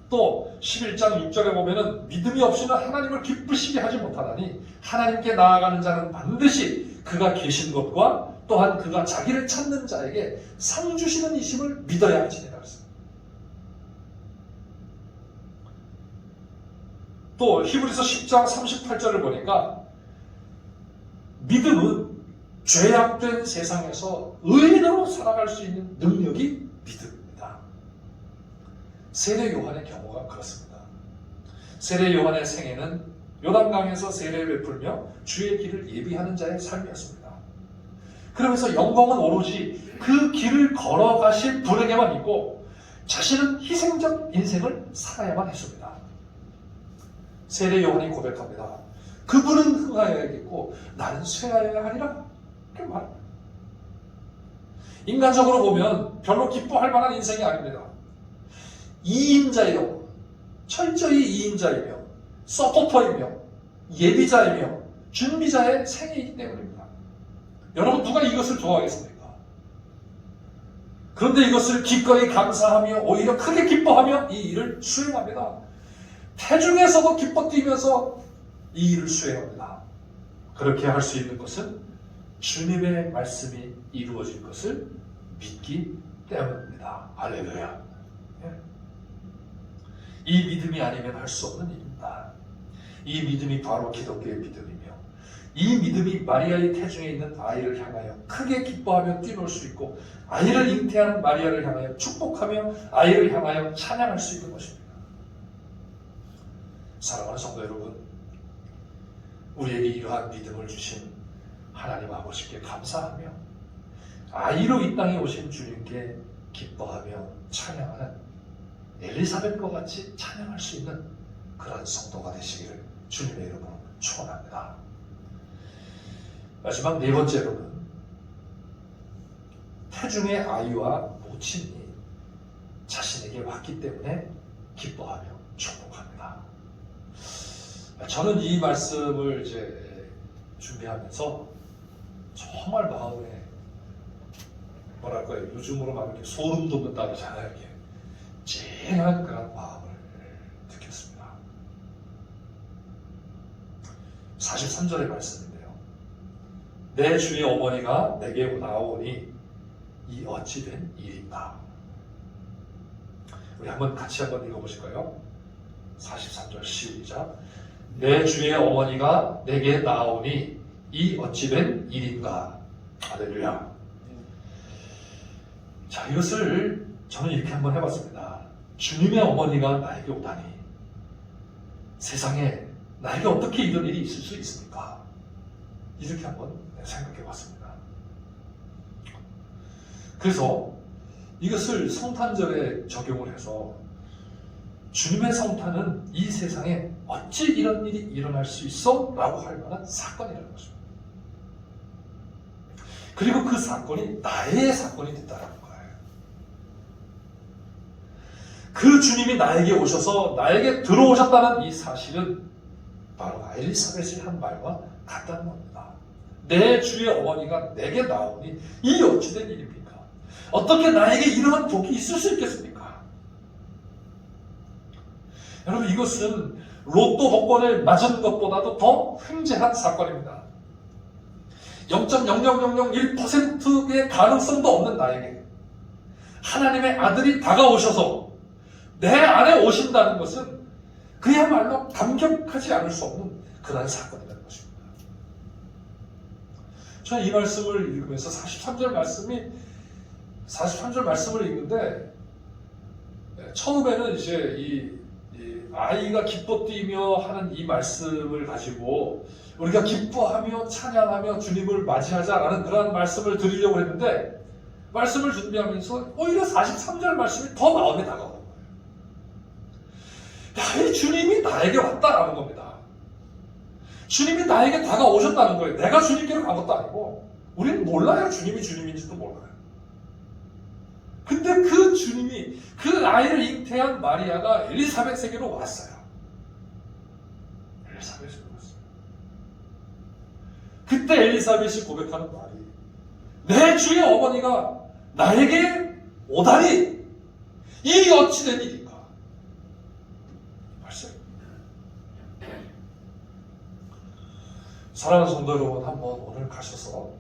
또 11장 6절에 보면은 믿음이 없이는 하나님을 기쁘시게 하지 못하나니 하나님께 나아가는 자는 반드시 그가 계신 것과 또한 그가 자기를 찾는 자에게 상 주시는 이심을 믿어야 할지니라 했습니다. 또 히브리서 10장 38절을 보니까 믿음은 죄악된 세상에서 의인으로 살아갈 수 있는 능력이 믿음입니다. 세례 요한의 경우가 그렇습니다. 세례 요한의 생애는 요단강에서 세례를 베풀며 주의 길을 예비하는 자의 삶이었습니다. 그러면서 영광은 오로지 그 길을 걸어가실 분에게만 있고 자신은 희생적 인생을 살아야만 했습니다. 세례 요한이 고백합니다. 그분은 흥하여야겠고 나는 쇠하여야 하리라. 그렇게 말합니다. 인간적으로 보면 별로 기뻐할 만한 인생이 아닙니다. 2인자이요. 철저히 2인자이며 서포터이며 예비자이며 준비자의 생애이기 때문입니다. 여러분 누가 이것을 좋아하겠습니까? 그런데 이것을 기꺼이 감사하며 오히려 크게 기뻐하며 이 일을 수행합니다. 태중에서도 기뻐 뛰면서 이 일을 수행합니다. 그렇게 할 수 있는 것은 주님의 말씀이 이루어질 것을 믿기 때문입니다. 할렐루야. 이 믿음이 아니면 할 수 없는 일입니다. 이 믿음이 바로 기독교의 믿음이며 이 믿음이 마리아의 태중에 있는 아이를 향하여 크게 기뻐하며 뛰놀 수 있고 아이를 잉태한 마리아를 향하여 축복하며 아이를 향하여 찬양할 수 있는 것입니다. 사랑하는 성도 여러분, 우리에게 이러한 믿음을 주신 하나님 아버지께 감사하며 아이로 이 땅에 오신 주님께 기뻐하며 찬양하는 엘리사벳과 같이 찬양할 수 있는 그런 성도가 되시기를 주님의 이름으로 축원합니다. 마지막 네 번째로는 태중의 아이와 모친이 자신에게 왔기 때문에 기뻐하며 축복합니다. 저는 이 말씀을 이제 준비하면서 정말 마음에 뭐랄까요, 요즘으로 막 이렇게 소름 돋는다 그러잖아요. 이렇게 찡한 그런 마음을 느꼈습니다. 43절의 말씀인데요. 내 주의 어머니가 내게 나오니 이 어찌된 일인가. 우리 같이 한번 읽어보실까요? 43절 시작. 내 주의 어머니가 내게 나오니 이 어찌된 일인가. 할렐루야. 자, 이것을 저는 이렇게 한번 해봤습니다. 주님의 어머니가 나에게 오다니 세상에 나에게 어떻게 이런 일이 있을 수 있습니까? 이렇게 한번 생각해봤습니다. 그래서 이것을 성탄절에 적용을 해서 주님의 성탄은 이 세상에 어찌 이런 일이 일어날 수 있어? 라고 할 만한 사건이라는 것입니다. 그리고 그 사건이 나의 사건이 됐다는 거예요. 그 주님이 나에게 오셔서 나에게 들어오셨다는 이 사실은 바로 엘리사벳이 한 말과 같다는 겁니다. 내 주의 어머니가 내게 나오니 이 어찌된 일입니까? 어떻게 나에게 이러한 복이 있을 수 있겠습니까? 여러분, 이것은 로또 복권을 맞은 것보다도 더 횡재한 사건입니다. 0.0001%의 가능성도 없는 나에게 하나님의 아들이 다가오셔서 내 안에 오신다는 것은 그야말로 감격하지 않을 수 없는 그런 사건이라는 것입니다. 저는 이 말씀을 읽으면서 43절 말씀을 읽는데 처음에는 이제 이 아이가 기뻐 뛰며 하는 이 말씀을 가지고 우리가 기뻐하며 찬양하며 주님을 맞이하자라는 그런 말씀을 드리려고 했는데 말씀을 준비하면서 오히려 43절 말씀이 더 마음에 다가오는 거예요. 야, 이 주님이 나에게 왔다라는 겁니다. 주님이 나에게 다가오셨다는 거예요. 내가 주님께로 간 것도 아니고 우리는 몰라요. 주님이 주님인지도 몰라요. 근데 그 주님이 그 아이를 잉태한 마리아가 엘리사벳에게로 왔어요. 엘리사벳에게로 왔어요. 그때 엘리사벳이 고백하는 말이 내 주의 어머니가 나에게 오다니 이 어찌된 일인가. 벌써 사랑하는 성도 여러분, 한번 오늘 가셔서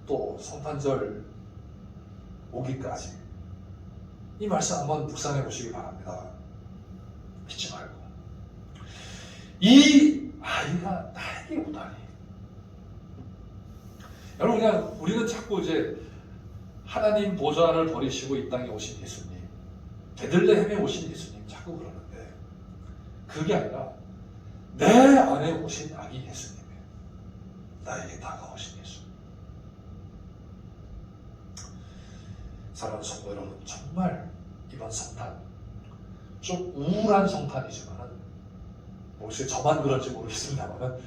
또 성탄절 오기까지 이 말씀 한번 묵상해 보시기 바랍니다. 잊지 말고 이 아이가 나에게 오다니. 여러분, 그냥 우리는 자꾸 이제 하나님 보좌를 버리시고 이 땅에 오신 예수님, 베들레헴에 오신 예수님 자꾸 그러는데 그게 아니라 내 안에 오신 아기 예수님이에요. 나에게 다가오신 예수. 사랑하는 성도 여러분, 정말 이번 성탄 좀 우울한 성탄이지만은 혹시 저만 그런지 모르겠습니다만은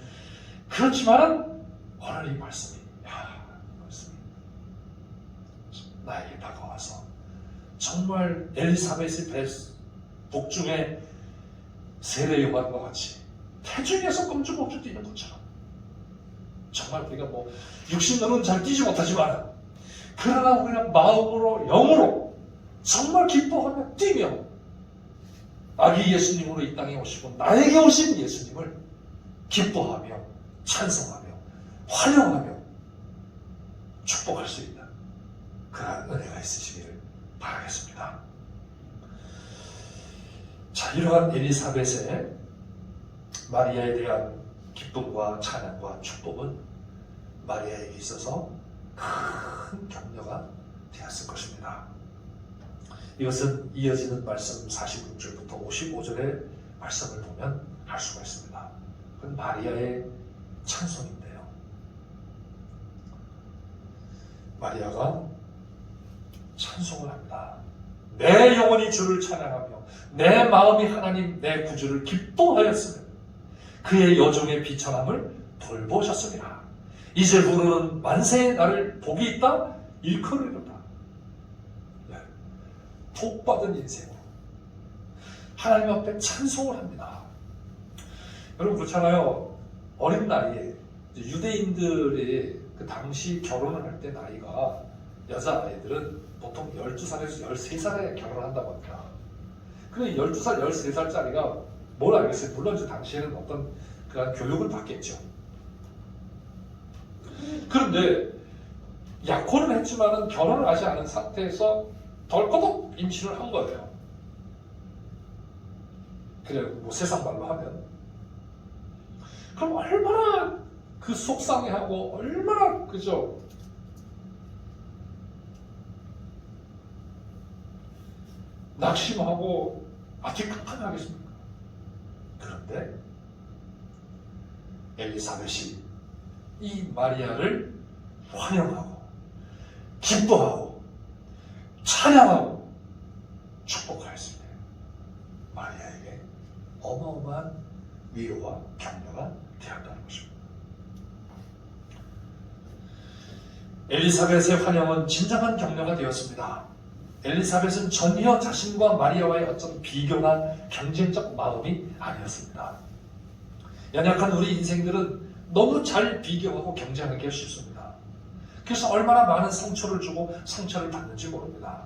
그렇지만은 오늘 이 말씀이 나에게 다가와서 정말 엘리사벳의 복중에 세례 요한과 같이 태중에서 껌죽껌죽 뛰는 것처럼 정말 우리가 뭐 육신으로는 잘 뛰지 못하지만 그러나 우리가 마음으로 영으로 정말 기뻐하며 뛰며 아기 예수님으로 이 땅에 오시고 나에게 오신 예수님을 기뻐하며 찬송하며 환영하며 축복할 수 있는 그러한 은혜가 있으시기를 바라겠습니다. 자, 이러한 엘리사벳의 마리아에 대한 기쁨과 찬양과 축복은 마리아에게 있어서 큰 격려가 되었을 것입니다. 이것은 이어지는 말씀 46절부터 55절의 말씀을 보면 알 수가 있습니다. 그건 마리아의 찬송인데요. 마리아가 찬송을 합니다. 내 영혼이 주를 찬양하며 내 마음이 하나님 내 구주를 기뻐하였으며 그의 여종의 비천함을 돌보셨으리라. 이제부로는 만세의 나를 복이 있다 일컬으리로다. 복받은 인생으로 하나님 앞에 찬송을 합니다. 여러분 그렇잖아요. 어린 나이에 유대인들이 그 당시 결혼을 할 때 나이가 여자아이들은 보통 12살에서 13살에 결혼을 한다고 합니다. 그래 12살, 13살짜리가 뭘 알겠어요? 물론 그 당시에는 어떤 그런 교육을 받겠죠. 그런데 약혼을 했지만은 결혼을 하지 않은 상태에서 덜커덕 임신을 한 거예요. 그래 뭐 세상 말로 하면 그럼 얼마나 그 속상해하고 얼마나 그죠? 낙심하고 아직깜깜하겠습니까? 그런데 엘리사벳이 이 마리아를 환영하고 기뻐하고 찬양하고 축복하였을 때 마리아에게 어마어마한 위로와 격려가 되었다는 것입니다. 엘리사벳의 환영은 진정한 격려가 되었습니다. 엘리사벳은 전혀 자신과 마리아와의 어떤 비교나 경쟁적 마음이 아니었습니다. 연약한 우리 인생들은 너무 잘 비교하고 경쟁하기 쉽습니다. 그래서 얼마나 많은 상처를 주고 상처를 받는지 모릅니다.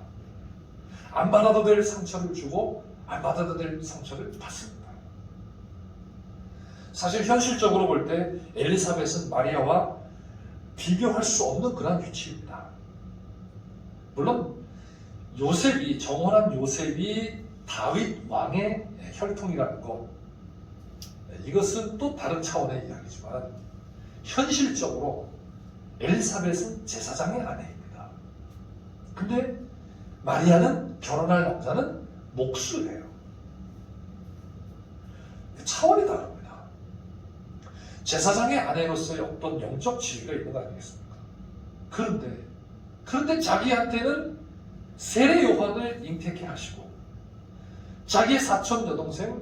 안 받아도 될 상처를 주고 안 받아도 될 상처를 받습니다. 사실 현실적으로 볼 때 엘리사벳은 마리아와 비교할 수 없는 그런 위치입니다. 물론 요셉이 정원한 요셉이 다윗 왕의 혈통이라는 것 이것은 또 다른 차원의 이야기지만 현실적으로 엘리사벳은 제사장의 아내입니다. 근데 마리아는 결혼할 남자는 목수예요. 차원이 다릅니다. 제사장의 아내로서의 어떤 영적 지위가 있는 거 아니겠습니까? 그런데 자기한테는 세례 요한을 잉태케 하시고 자기의 사촌 여동생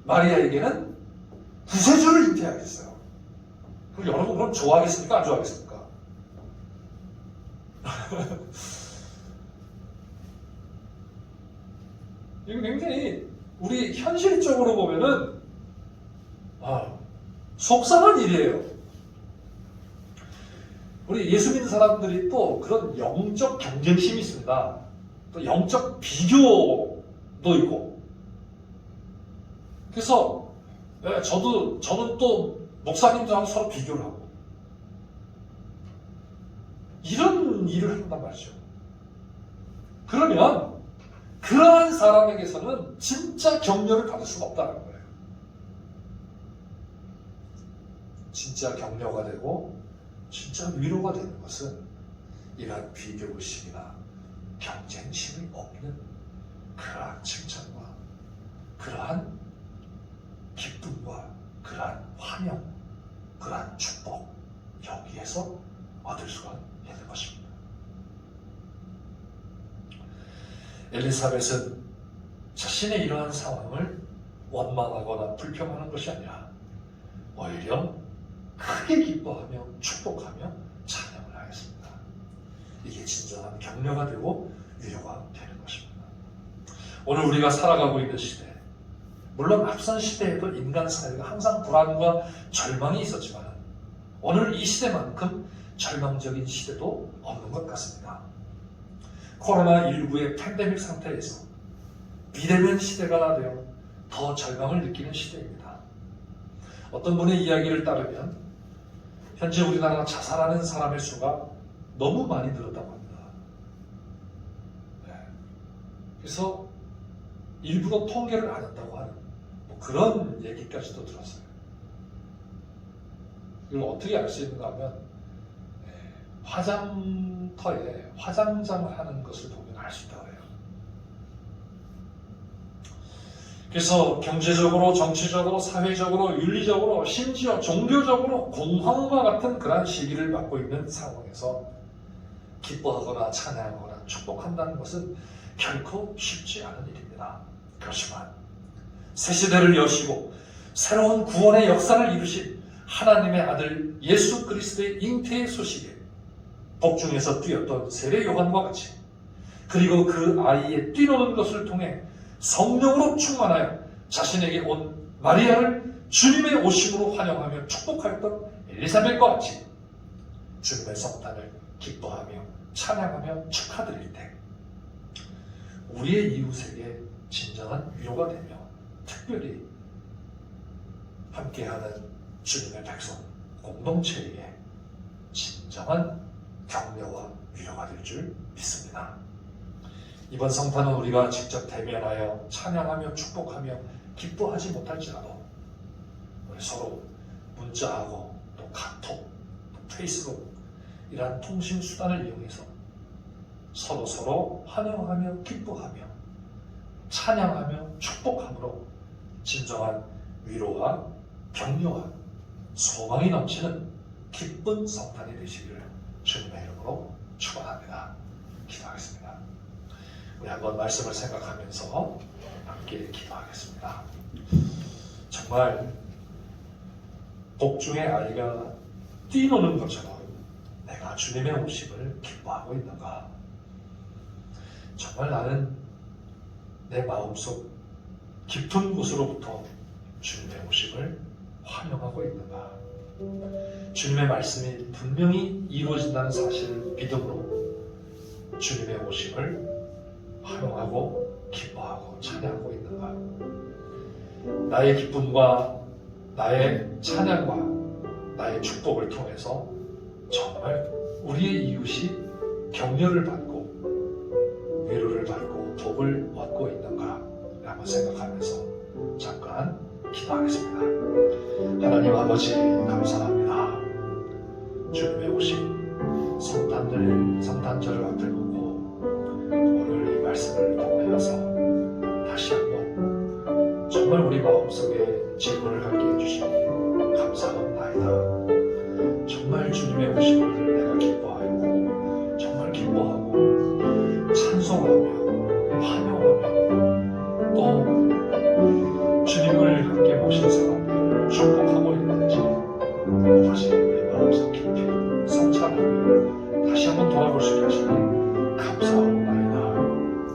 마리아에게는 구세주를 잉태하겠어요. 그럼 여러분 그럼 좋아하겠습니까? 안 좋아하겠습니까? 이거 굉장히 우리 현실적으로 보면은 속상한 일이에요. 우리 예수 믿는 사람들이 또 그런 영적 경쟁심이 있습니다. 또 영적 비교도 있고. 그래서 저는 또 목사님들하고 서로 비교를 하고. 이런 일을 한단 말이죠. 그러면 그러한 사람에게서는 진짜 격려를 받을 수가 없다는 거예요. 진짜 격려가 되고 진짜 위로가 되는 것은 이러한 비교의식이나 경쟁심이 없는 그러한 칭찬과 그러한 기쁨과 그러한 환영, 그러한 축복, 여기에서 얻을 수가 있는 것입니다. 엘리사벳은 자신의 이러한 상황을 원망하거나 불평하는 것이 아니라 오히려 크게 기뻐하며 축복하며 찬양을 하였습니다. 이게 진정한 격려가 되고 위로가 되는 것입니다. 오늘 우리가 살아가고 있는 시대, 물론 앞선 시대에도 인간 사회가 항상 불안과 절망이 있었지만 오늘 이 시대만큼 절망적인 시대도 없는 것 같습니다. 코로나19의 팬데믹 상태에서 비대면 시대가 되어 더 절망을 느끼는 시대입니다. 어떤 분의 이야기를 따르면 현재 우리나라 자살하는 사람의 수가 너무 많이 늘었다고 합니다. 네. 그래서 일부러 통계를 안 한다고 하는 그런 얘기까지도 들었어요. 이걸 어떻게 알 수 있는가 하면 화장터에 화장장을 하는 것을 보면 알 수 있다고 해요. 그래서 경제적으로, 정치적으로, 사회적으로, 윤리적으로, 심지어 종교적으로 공황과 같은 그러한 시기를 맞고 있는 상황에서 기뻐하거나 찬양하거나 축복한다는 것은 결코 쉽지 않은 일입니다. 그렇지만 새 시대를 여시고 새로운 구원의 역사를 이루신 하나님의 아들 예수 그리스도의 잉태의 소식에 복중에서 뛰었던 세례 요한과 같이 그리고 그 아이의 뛰노는 것을 통해 성령으로 충만하여 자신에게 온 마리아를 주님의 오심으로 환영하며 축복하였던 엘리사벳과 같이 주님의 성탄을 기뻐하며 찬양하며 축하드릴 때 우리의 이웃에게 진정한 위로가 되며 특별히 함께하는 주님의 백성 공동체에게 진정한 격려와 위로가 될 줄 믿습니다. 이번 성탄은 우리가 직접 대면하여 찬양하며 축복하며 기뻐하지 못할지라도 우리 서로 문자하고 또 카톡, 또 페이스북 이러한 통신 수단을 이용해서 서로 환영하며 기뻐하며 찬양하며 축복함으로 진정한 위로와 격려와 소망이 넘치는 기쁜 성탄이 되시기를 주님의 이름으로 축원합니다. 기도하겠습니다. 우리 한번 말씀을 생각하면서 함께 기도하겠습니다. 정말 복중의 아이가 뛰노는 것처럼 내가 주님의 오심을 기뻐하고 있는가? 정말 나는 내 마음속 깊은 곳으로부터 주님의 오심을 환영하고 있는가? 주님의 말씀이 분명히 이루어진다는 사실을 믿음으로 주님의 오심을 환영하고 기뻐하고 찬양하고 있는가? 나의 기쁨과 나의 찬양과 나의 축복을 통해서 정말 우리의 이웃이 격려를 받고 위로를 받고 복을 얻고 있는가 한번 생각하면서 잠깐 기도하겠습니다. 하나님 아버지 감사합니다. 주님의 오심 성탄절을 앞에 두고 오늘 이 말씀을 통하여서 다시 한번 정말 우리 마음속에 질문을 갖게 해주시니 감사합니다. 정말 주님의 오심을 내가 기뻐하고 정말 기뻐하고 찬송하며 환영하며 또 주님을 함께 모신 사람들을 축복하고 있는지 아버지 내 마음속 깊이 성찬하며 다시 한번 돌아볼 수 있게 하시니 감사합니다.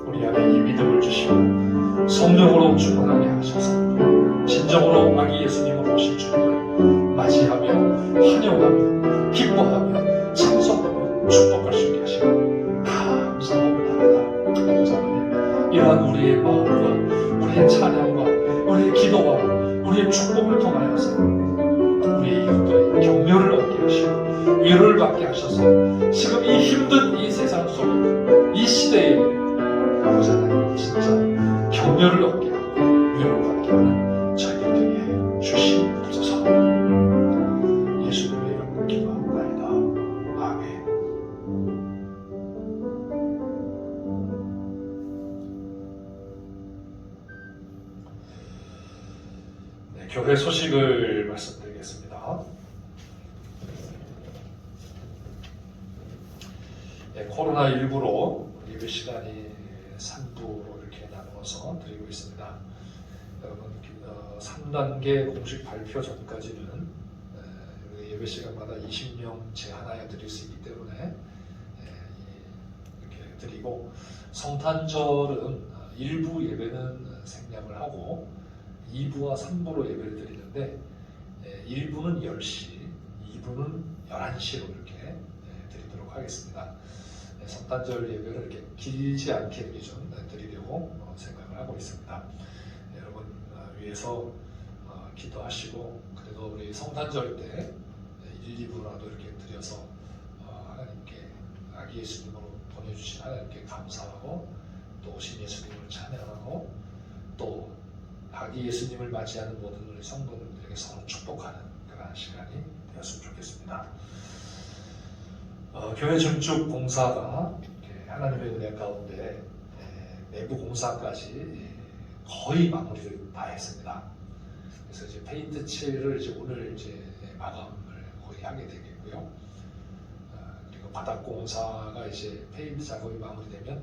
우리 안에 이 믿음을 주시고 성령으로 충만하게 하셔서 진정으로 아기 예수님을 오신 주님을 맞이하며 환영하며 기뻐하며 찬송하며 축복할 수 있게 하시고 감사합니다. 감사합니다. 이러한 우리의 마음과 우리의 찬양과 우리의 기도와 우리의 축복을 통하여서 우리의 이웃들의 격려를 얻게 하시고 위로를 받게 하셔서 지금 이 코로나19로 예배 시간이 3부로 이렇게 나누어서 드리고 있습니다. 여러분 3단계 공식 발표 전까지는 예배 시간마다 20명 제한하여 드릴 수 있기 때문에 이렇게 드리고, 성탄절은 일부 예배는 생략을 하고 2부와 3부로 예배를 드리는데 1부는 10시, 2부는 11시로 이렇게 드리도록 하겠습니다. 성탄절 예배를 이렇게 길지 않게 이렇게 좀 드리려고 생각을 하고 있습니다. 여러분 위해서 기도하시고, 그래도 우리 성탄절 때 1, 2부라도 이렇게 드려서 하나님께 아기 예수님으로 보내주신 하나님께 감사하고, 또 오신 예수님을 찬양하고, 또 아기 예수님을 맞이하는 모든 우리 성도님들에게 서로 축복하는 그런 시간이 되었으면 좋겠습니다. 교회 증축 공사가 하나님의 은혜 가운데 내부 공사까지 거의 마무리를 다 했습니다. 그래서 이제 페인트 칠을 이제 오늘 이제 마감을 거의 하게 되겠고요. 그리고 바닥 공사가 이제 페인트 작업이 마무리되면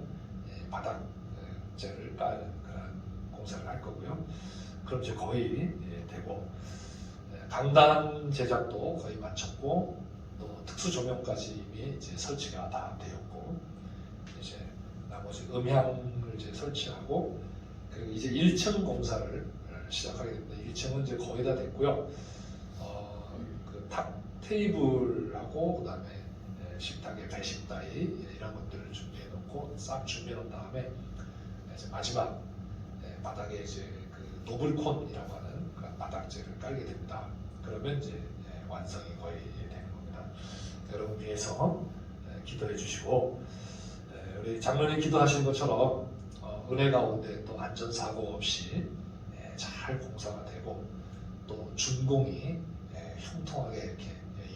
바닥재를 깔는 그런 공사를 할 거고요. 그럼 이제 거의 되고, 강단 제작도 거의 마쳤고, 또 특수 조명까지 이미 이제 설치가 다 되었고, 이제 나머지 음향을 이제 설치하고, 그리고 이제 1층 공사를 시작하게 됩니다. 1층은 이제 거의 다 됐고요. 그 탑 테이블하고 그다음에 식탁에 배식 따위 이런 것들을 준비해 놓고 싹 준비해 놓은 다음에 이제 마지막 바닥에 이제 그 노블콘이라고 하는 그런 바닥재를 깔게 됩니다. 그러면 이제 완성이 거의 되는 겁니다. 여러분 위해서 기도해 주시고, 우리 장로님 기도하신 것처럼 은혜 가운데 또 안전사고 없이 잘 공사가 되고, 또 준공이 형통하게 이렇게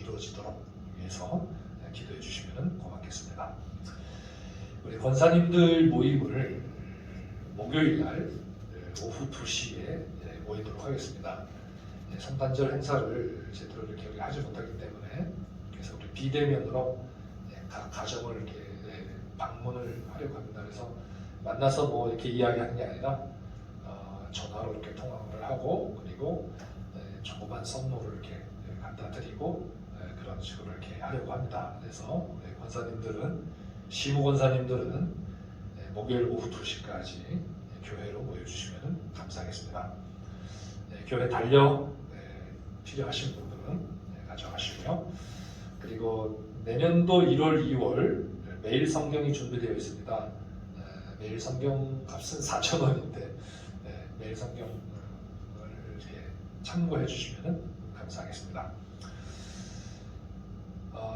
이루어지도록 위해서 기도해 주시면 고맙겠습니다. 우리 권사님들 모임을 목요일 날 오후 2시에 모이도록 하겠습니다. 성탄절 행사를 제대로 이렇게 우리가 하지 못하기 때문에, 그래서 우리 비대면으로 각 가정을 이렇게 방문을 하려고 합니다. 그래서 만나서 뭐 이렇게 이야기하는 게 아니라 전화로 이렇게 통화를 하고, 그리고 조그만 선물을 이렇게 갖다 드리고, 그런 식으로 이렇게 하려고 합니다. 그래서 우리 권사님들은, 시무 권사님들은 목요일 오후 2시까지 교회로 모여주시면 감사하겠습니다. 교회 달력 필요하신 분들은 가져가시고요. 그리고 내년도 1월, 2월 매일 성경이 준비되어 있습니다. 매일 성경 값은 4,000원인데 매일 성경을 이렇게 참고해 주시면 감사하겠습니다.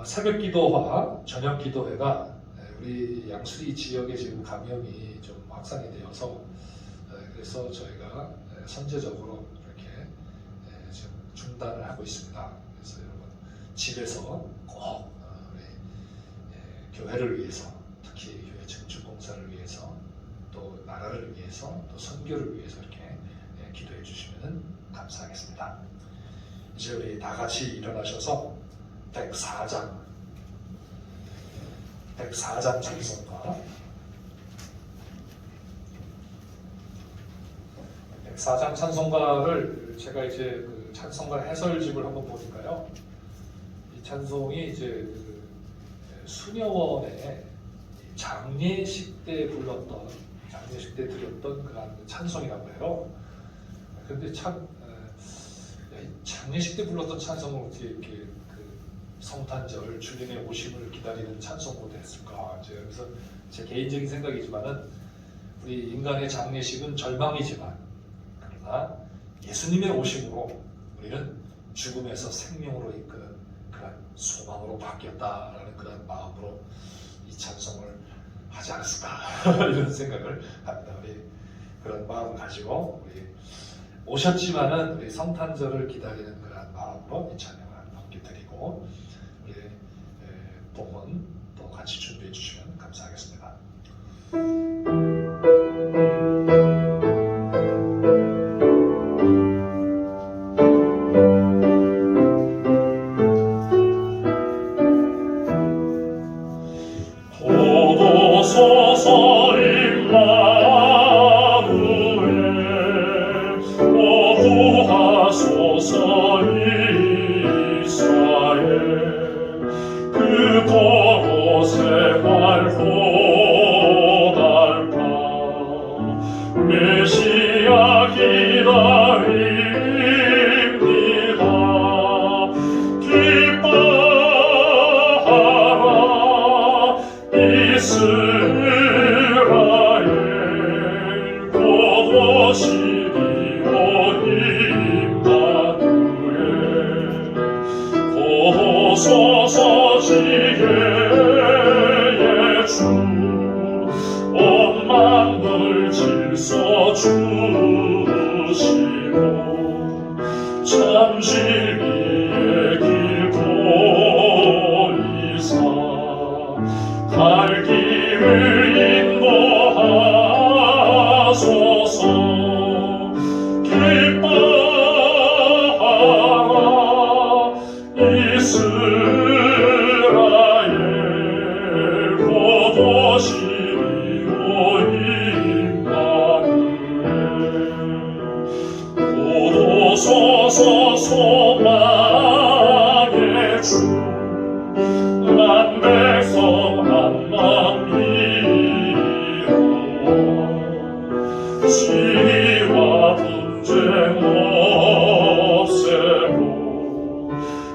새벽 기도와 저녁 기도회가 우리 양수리 지역에 지금 감염이 좀 확산이 되어서, 그래서 저희가 선제적으로 이렇게 지금 중단을 하고 있습니다. 그래서 여러분 집에서 꼭 우리 교회를 위해서, 특히 교회 증축 공사를 위해서, 또 나라를 위해서, 또 선교를 위해서 이렇게 기도해 주시면 감사하겠습니다. 이제 우리 다 같이 일어나셔서 104장 찬송가, 104장 찬송가를 제가 이제 그 찬송가 해설집을 한번 보니까요, 이 찬송이 이제 그 수녀원의 장례식 때 불렀던, 장례식 때 드렸던 그런 찬송이라고 해요. 근데 참 장례식 때 불렀던 찬송을 어떻게 이렇게 그 성탄절 주님의 오심을 기다리는 찬송으로 됐을까? 그래서 제 개인적인 생각이지만은, 우리 인간의 장례식은 절망이지만, 그러나 예수님의 오심으로 우리는 죽음에서 생명으로 이끄는 그런 소망으로 바뀌었다라는 그런 마음으로 이 찬송을 하지 않았을까 이런 생각을 합니다. 우리 그런 마음을 가지고 우리 오셨지만은 우리 성탄절을 기다리는 그런 마음으로 이 찬양을 함께 드리고, 우리 복은 또 같이 준비해 주시면 감사하겠습니다. 오 기뻐하라 이스라엘 곧 오시리오니 임마누엘 고소서 지혜의 주 온 만물 질서 주시고 참 진리의 길 보이사 갈 길을 인도하소서 기뻐하라 이스라엘 곧 오시리오니 오소서 소망의 주 난 백성 한 마음이로 시와 분쟁 없애고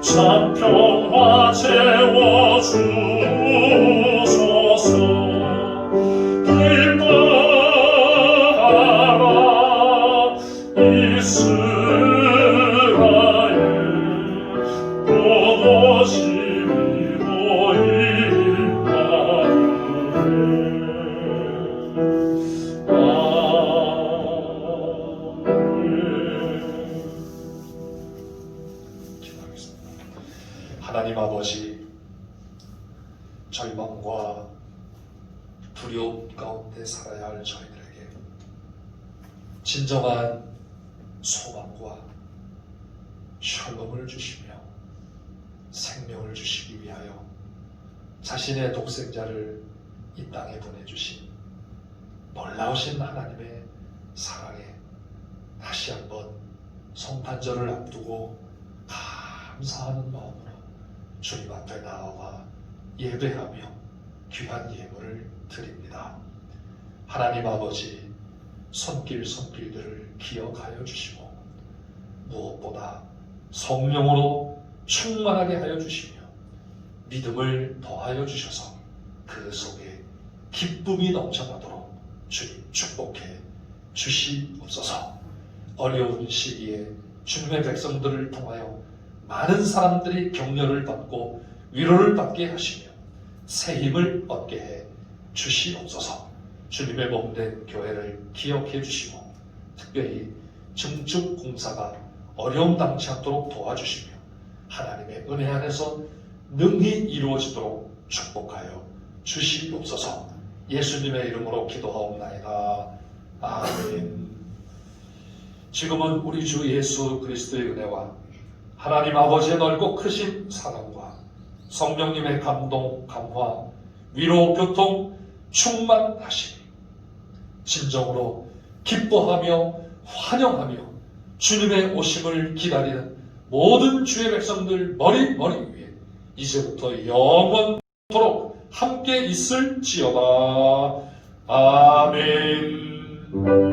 참 평화 채워주소서 기뻐하라 이스라엘 곧 오시리오 기도하겠습니다. 하나님 아버지, 절망과 두려움 가운데 살아야 할 저희들에게 진정한 소망과 샬롬을 주시며 생명을 주시기 위하여 자신의 독생자를 이 땅에 보내주신 놀라우신 하나님의 사랑에 다시 한번 성탄절을 앞두고 감사하는 마음으로 주님 앞에 나아와 예배하며 귀한 예물을 드립니다. 하나님 아버지, 손길들을 기억하여 주시고 무엇보다 성령으로 충만하게 하여 주시며 믿음을 더하여 주셔서 그 속에 기쁨이 넘쳐나도록 주님 축복해 주시옵소서. 어려운 시기에 주님의 백성들을 통하여 많은 사람들이 격려를 받고 위로를 받게 하시며 새 힘을 얻게 해 주시옵소서. 주님의 몸된 교회를 기억해 주시고 특별히 증축 공사가 어려움 당치 않도록 도와주시며 하나님의 은혜 안에서 능히 이루어지도록 축복하여 주시옵소서. 예수님의 이름으로 기도하옵나이다. 아멘. 지금은 우리 주 예수 그리스도의 은혜와 하나님 아버지의 넓고 크신 사랑과 성령님의 감동, 감화, 위로, 교통, 충만하시니 진정으로 기뻐하며 환영하며 주님의 오심을 기다리는 모든 주의 백성들 머리 위에 이제부터 영원토록 함께 있을지어다. 아멘.